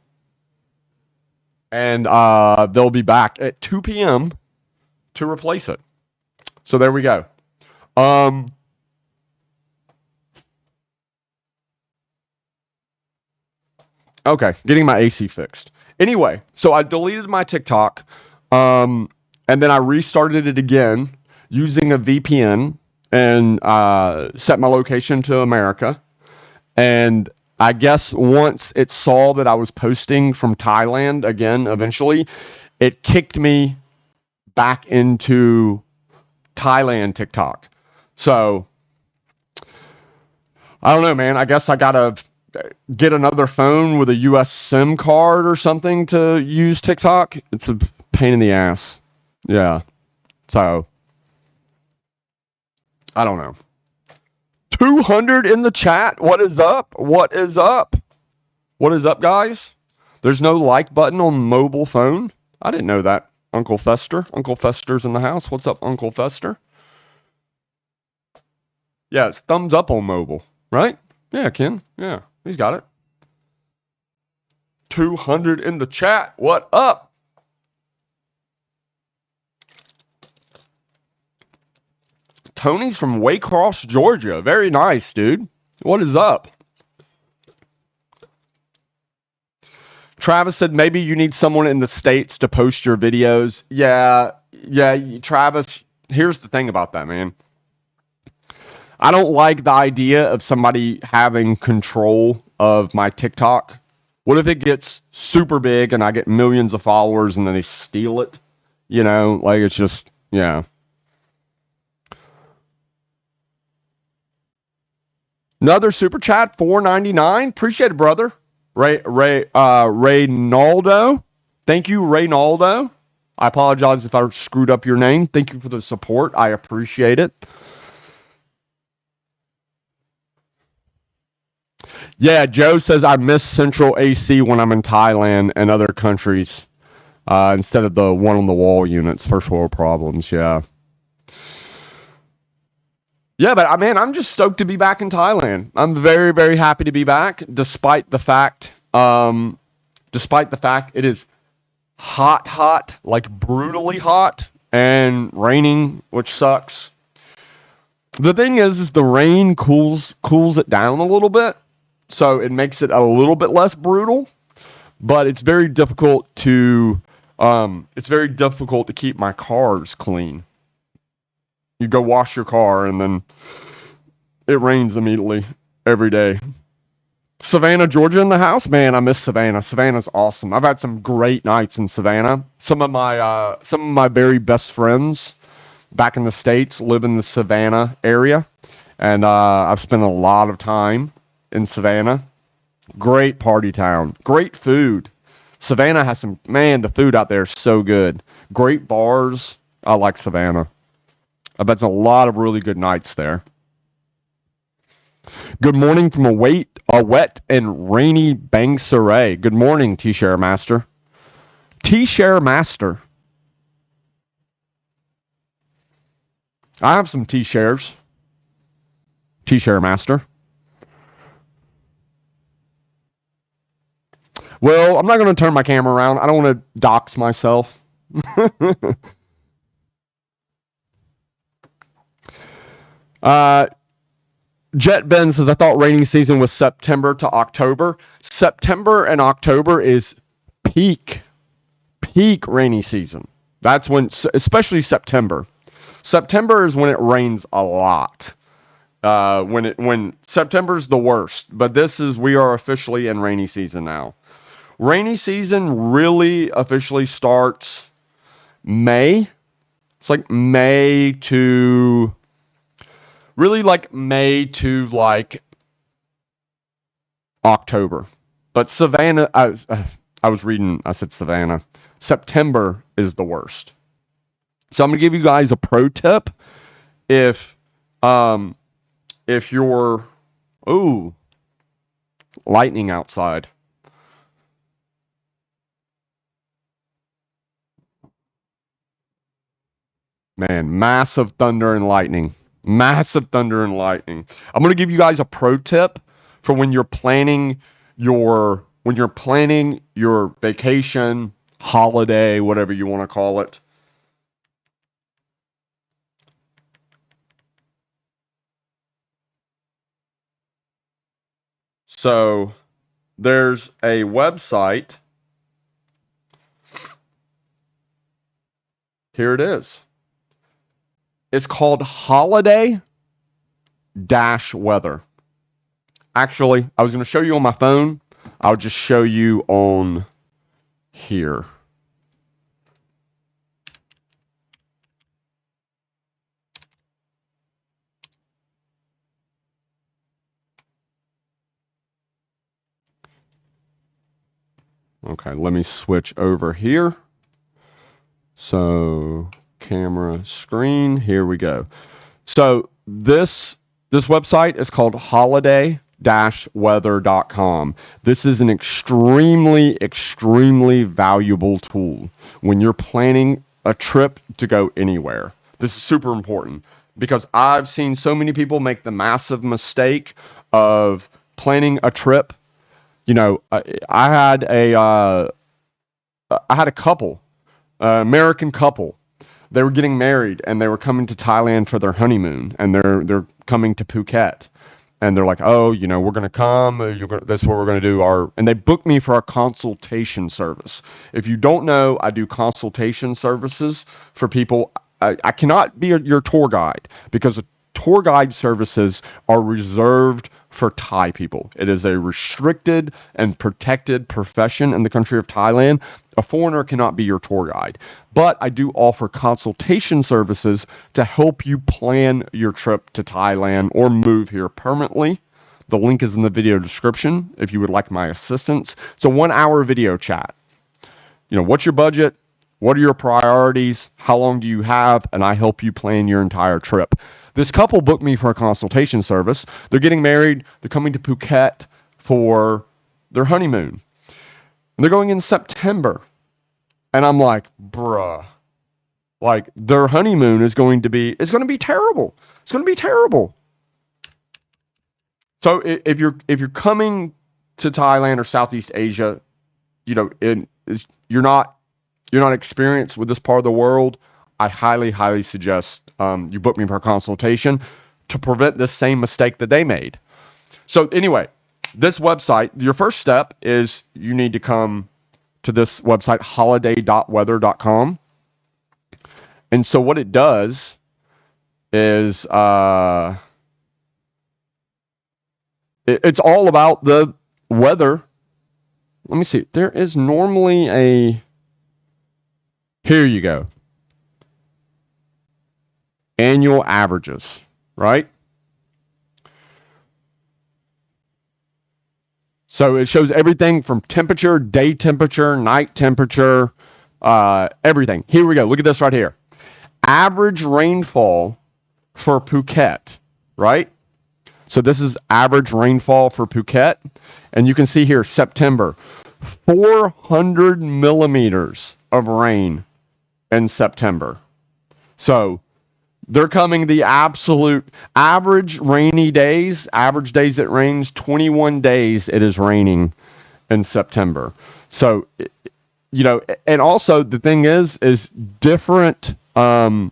and they'll be back at 2 p.m. to replace it. So there we go. Um, okay, getting my AC fixed. Anyway, so I deleted my TikTok, and then I restarted it again using a VPN and set my location to America. And I guess once it saw that I was posting from Thailand again, eventually, it kicked me back into Thailand TikTok. So I don't know, man. I guess I gotta get another phone with a US SIM card or something to use TikTok. It's a pain in the ass. Yeah. So I don't know. 200 in the chat. What is up? What is up? What is up, guys? There's no like button on mobile phone. I didn't know that. Uncle Fester. Uncle Fester's in the house. What's up, Uncle Fester? Yeah, it's thumbs up on mobile, right? Yeah, Ken. Yeah, he's got it. 200 in the chat. What up? Tony's from Waycross, Georgia. Very nice, dude. What is up? Travis said maybe you need someone in the States to post your videos. Yeah, Travis, here's the thing about that, man. I don't like the idea of somebody having control of my TikTok. What if it gets super big and I get millions of followers and then they steal it? You know, like it's just, yeah. Another super chat, $4.99. Appreciate it, brother. Reynaldo. Thank you, Reynaldo. I apologize if I screwed up your name. Thank you for the support. I appreciate it. Yeah, Joe says I miss central AC when I'm in Thailand and other countries instead of the one on the wall units. First world problems, yeah. Yeah, but man, I'm just stoked to be back in Thailand. I'm very, very happy to be back, despite the fact it is hot, like brutally hot, and raining, which sucks. The thing is the rain cools it down a little bit, so it makes it a little bit less brutal. But it's very difficult to keep my cars clean. You go wash your car and then it rains immediately every day. Savannah, Georgia in the house. Man, I miss Savannah. Savannah's awesome. I've had some great nights in Savannah. Some of my very best friends back in the States live in the Savannah area. And I've spent a lot of time in Savannah. Great party town. Great food. Savannah has the food out there is so good. Great bars. I like Savannah. I bet it's a lot of really good nights there. Good morning from a wet and rainy Bangsaray. Good morning, T-Share Master. T-Share Master. I have some T-Shares. T-Share Master. Well, I'm not going to turn my camera around. I don't want to dox myself. Uh, Jet Ben says, I thought rainy season was September to October. September and October is peak rainy season. That's when, especially September. September is when it rains a lot. When September's the worst, but we are officially in rainy season now. Rainy season really officially starts May. It's like May to like October. But Savannah, I was reading, I said Savannah. September is the worst. So I'm gonna give you guys a pro tip. If you're, ooh, lightning outside. Man, massive thunder and lightning. Massive thunder and lightning. I'm going to give you guys a pro tip for when you're planning your vacation, holiday, whatever you want to call it. So, there's a website. Here it is. It's called Holiday Weather. Actually, I was going to show you on my phone. I'll just show you on here. Okay, let me switch over here. So, camera, screen, here we go. So, this website is called holiday-weather.com. This is an extremely valuable tool when you're planning a trip to go anywhere. This is super important because I've seen so many people make the massive mistake of planning a trip. You know, I had a couple, American couple. They were getting married and they were coming to Thailand for their honeymoon, and they're coming to Phuket, and they're like, oh, you know, we're gonna come. That's what we're gonna do. And they booked me for a consultation service. If you don't know, I do consultation services for people. I cannot be your tour guide because tour guide services are reserved for Thai people. It is a restricted and protected profession in the country of Thailand. A foreigner cannot be your tour guide. But I do offer consultation services to help you plan your trip to Thailand or move here permanently. The link is in the video description if you would like my assistance. It's a 1-hour video chat. You know, what's your budget? What are your priorities? How long do you have? And I help you plan your entire trip. This couple booked me for a consultation service. They're getting married. They're coming to Phuket for their honeymoon. And they're going in September. And I'm like, bruh. Like, their honeymoon is going to be terrible. It's going to be terrible. So if you're coming to Thailand or Southeast Asia, you know, you're not experienced with this part of the world, I highly suggest you book me for a consultation to prevent the same mistake that they made. So anyway, this website, your first step is you need to come to this website, holiday.weather.com. And so what it does is it's all about the weather. Let me see. There is normally here you go. Annual averages, right? So it shows everything from temperature, day temperature, night temperature, everything. Here we go. Look at this right here. Average rainfall for Phuket, right? So this is average rainfall for Phuket. And you can see here, September, 400 millimeters of rain in September. So they're coming the absolute average rainy days, average days it rains, 21 days it is raining in September. So, you know, and also the thing is different, you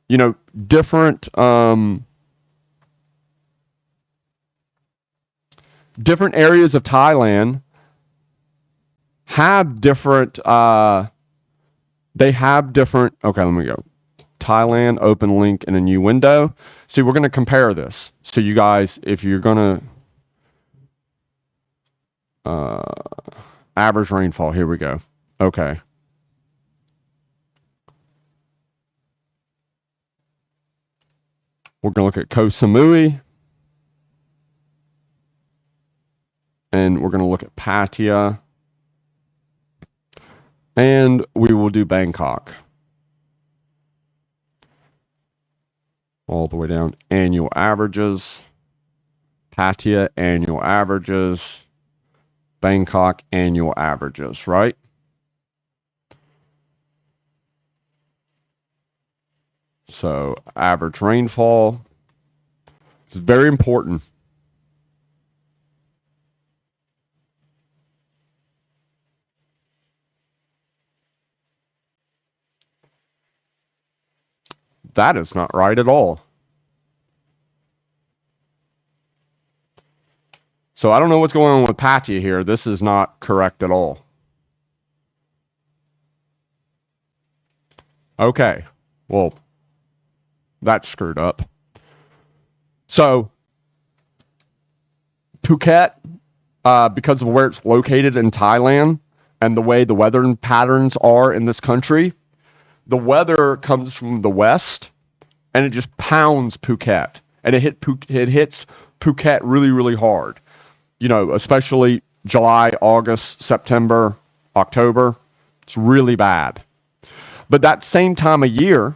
know, different different areas of Thailand have different they have different, okay, let me go. Thailand, open link in a new window. See, we're going to compare this. So you guys, if you're going to average rainfall, here we go. Okay. We're going to look at Koh Samui. And we're going to look at Pattaya. And we will do Bangkok. All the way down. Annual averages. Pattaya, annual averages. Bangkok, annual averages, right? So, average rainfall. It's very important. That is not right at all. So I don't know what's going on with Pattaya here. This is not correct at all. Okay. Well, that's screwed up. So Phuket, because of where it's located in Thailand and the way the weather patterns are in this country, the weather comes from the west, and it just pounds Phuket, and it hits Phuket really, really hard. You know, especially July, August, September, October. It's really bad. But that same time of year,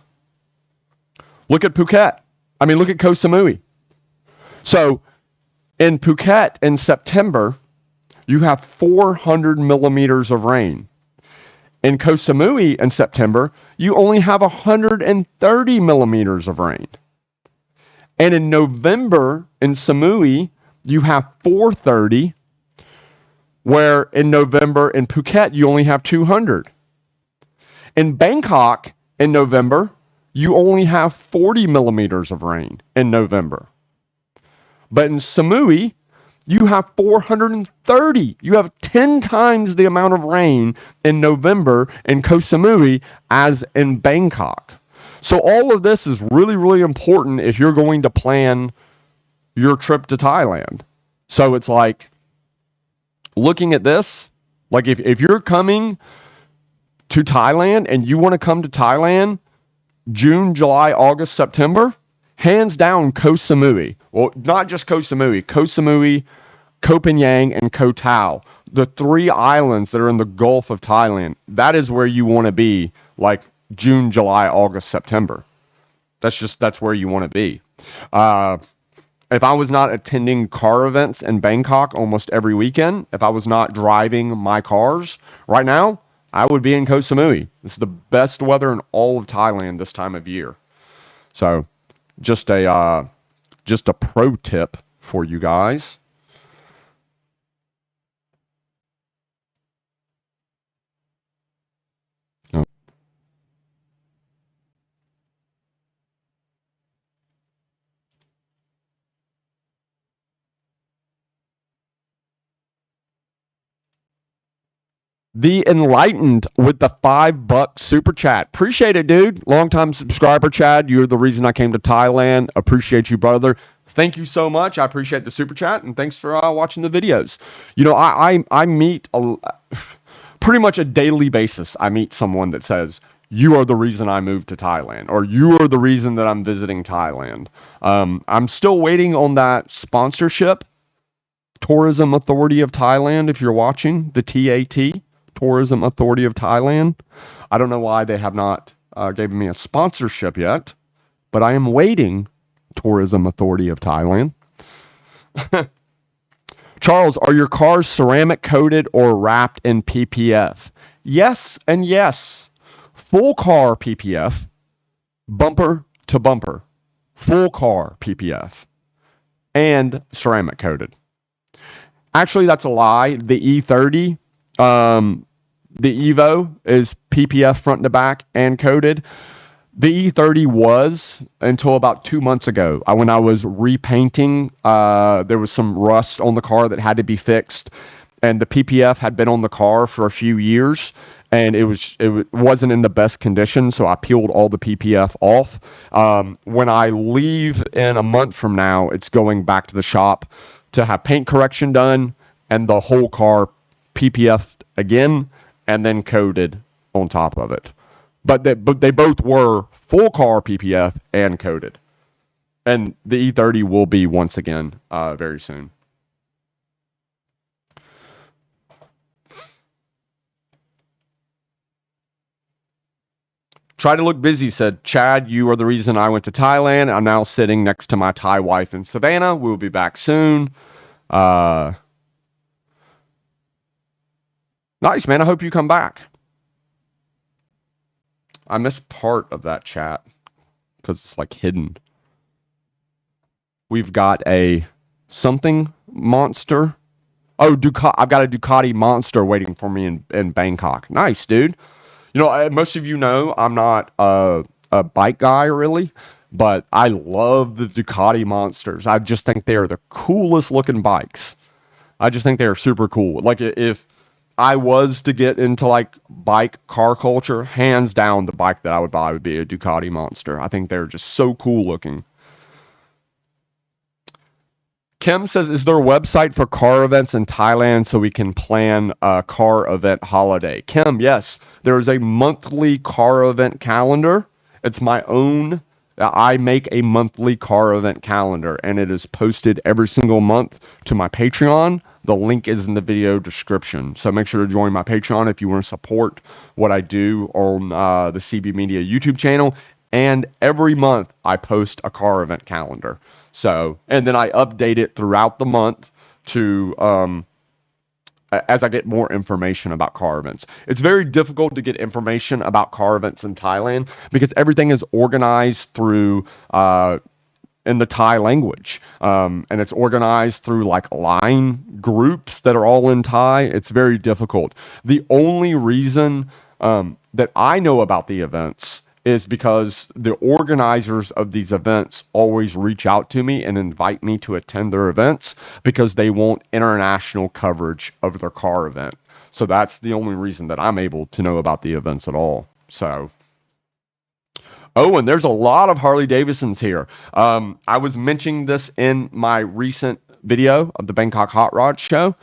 look at Phuket. I mean, look at Koh Samui. So in Phuket in September, you have 400 millimeters of rain. In Koh Samui in September, you only have 130 millimeters of rain. And in November in Samui, you have 430, where in November in Phuket, you only have 200. In Bangkok in November, you only have 40 millimeters of rain in November. But in Samui, you have 430. You have 10 times the amount of rain in November in Koh Samui as in Bangkok. So all of this is really, really important if you're going to plan your trip to Thailand. So it's like, looking at this, like if you're coming to Thailand and you want to come to Thailand June, July, August, September, hands down Koh Samui. Well, not just Koh Samui, Koh Phangan, and Koh Tao. The 3 islands that are in the Gulf of Thailand. That is where you want to be, like June, July, August, September. That's where you want to be. If I was not attending car events in Bangkok almost every weekend, if I was not driving my cars right now, I would be in Koh Samui. This is the best weather in all of Thailand this time of year. So, just a pro tip for you guys. The Enlightened with the $5 super chat. Appreciate it, dude. Longtime subscriber, Chad. You're the reason I came to Thailand. Appreciate you, brother. Thank you so much. I appreciate the super chat, and thanks for watching the videos. You know, I meet pretty much a daily basis. I meet someone that says, you are the reason I moved to Thailand, or you are the reason that I'm visiting Thailand. I'm still waiting on that sponsorship. Tourism Authority of Thailand, if you're watching, the TAT. Tourism Authority of Thailand. I don't know why they have not given me a sponsorship yet, but I am waiting. Tourism Authority of Thailand. Charles, are your cars ceramic coated or wrapped in PPF? Yes and yes. Full car PPF, bumper to bumper. Full car PPF, and ceramic coated. Actually, that's a lie. The E30, the Evo is PPF front to back and coated. The E30 was until about 2 months ago. When I was repainting, there was some rust on the car that had to be fixed, and the PPF had been on the car for a few years, and wasn't in the best condition. So I peeled all the PPF off. When I leave in a month from now, it's going back to the shop to have paint correction done and the whole car PPF'd again and then coated on top of it. But they both were full car PPF and coated. And the E30 will be once again very soon. Try to look busy, said Chad. You are the reason I went to Thailand. I'm now sitting next to my Thai wife in Savannah. We'll be back soon. Nice, man. I hope you come back. I missed part of that chat because it's like hidden. We've got a something monster. Oh, I've got a Ducati Monster waiting for me in Bangkok. Nice, dude. You know, most of you know I'm not a bike guy really, but I love the Ducati Monsters. I just think they are the coolest looking bikes. I just think they are super cool. Like if I was to get into like bike car culture, hands down the bike that I would buy would be a Ducati Monster. I think they're just so cool looking. Kim says, is there a website for car events in Thailand so we can plan a car event holiday? Kim, yes. There is a monthly car event calendar. It's my own. I make a monthly car event calendar, and it is posted every single month to my Patreon. The link is in the video description. So make sure to join my Patreon if you want to support what I do on the CB Media YouTube channel. And every month I post a car event calendar. So, and then I update it throughout the month to as I get more information about car events. It's very difficult to get information about car events in Thailand because everything is organized through in the Thai language. And it's organized through like line groups that are all in Thai. It's very difficult. The only reason that I know about the events is because the organizers of these events always reach out to me and invite me to attend their events because they want international coverage of their car event. So that's the only reason that I'm able to know about the events at all. So, oh, and there's a lot of Harley Davidsons here. I was mentioning this in my recent video of the Bangkok Hot Rod Show.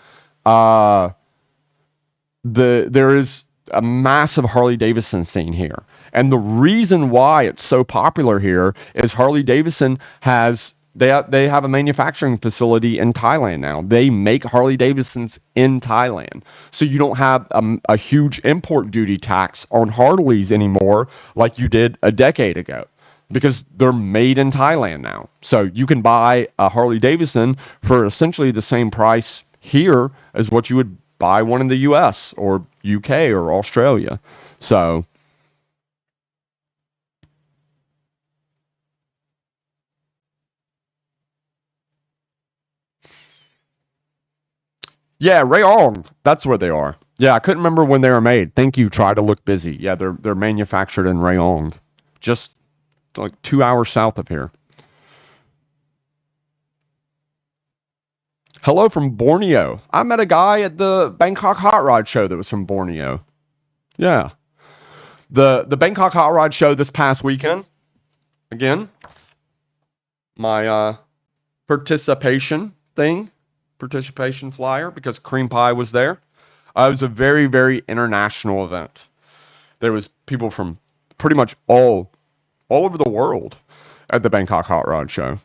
There is a massive Harley Davidson scene here. And the reason why it's so popular here is Harley Davidson they have a manufacturing facility in Thailand now. They make Harley Davidsons in Thailand. So you don't have a huge import duty tax on Harleys anymore like you did a decade ago because they're made in Thailand now. So you can buy a Harley Davidson for essentially the same price here as what you would buy one in the US or UK or Australia. So yeah, Rayong. That's where they are. Yeah, I couldn't remember when they were made. Thank you. Try to look busy. Yeah, they're manufactured in Rayong, just like 2 hours south of here. Hello from Borneo. I met a guy at the Bangkok Hot Rod Show that was from Borneo. Yeah, the Bangkok Hot Rod Show this past weekend. Again, my participation flyer because Cream Pie was there. It was a very, very international event. There was people from pretty much all over the world at the Bangkok Hot Rod Show.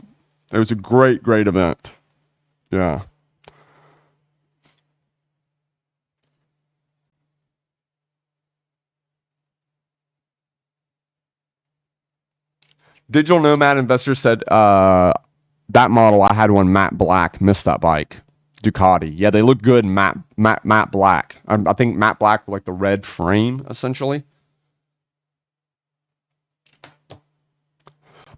It was a great, great event. Yeah. Digital Nomad Investor said that model, I had one matte black, missed that bike. Ducati. Yeah, they look good matte black. I think matte black with like the red frame, essentially.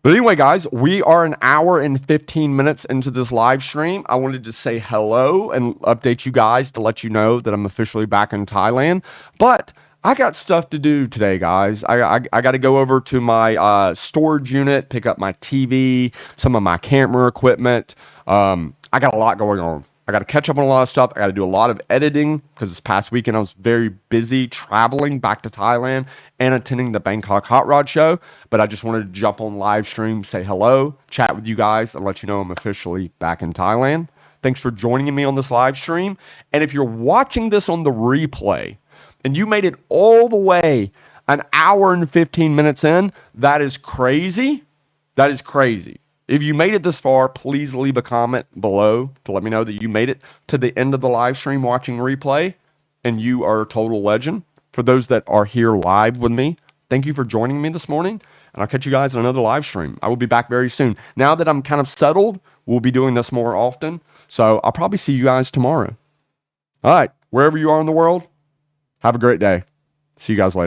But anyway, guys, we are an hour and 15 minutes into this live stream. I wanted to say hello and update you guys to let you know that I'm officially back in Thailand. But I got stuff to do today, guys. I got to go over to my storage unit, pick up my TV, some of my camera equipment. I got a lot going on. I got to catch up on a lot of stuff. I got to do a lot of editing because this past weekend I was very busy traveling back to Thailand and attending the Bangkok Hot Rod Show. But I just wanted to jump on live stream, say hello, chat with you guys, and let you know I'm officially back in Thailand. Thanks for joining me on this live stream. And if you're watching this on the replay, and you made it all the way an hour and 15 minutes in, that is crazy. That is crazy. If you made it this far, please leave a comment below to let me know that you made it to the end of the live stream watching replay, and you are a total legend. For those that are here live with me, thank you for joining me this morning, and I'll catch you guys in another live stream. I will be back very soon. Now that I'm kind of settled, we'll be doing this more often, so I'll probably see you guys tomorrow. All right, wherever you are in the world, have a great day. See you guys later.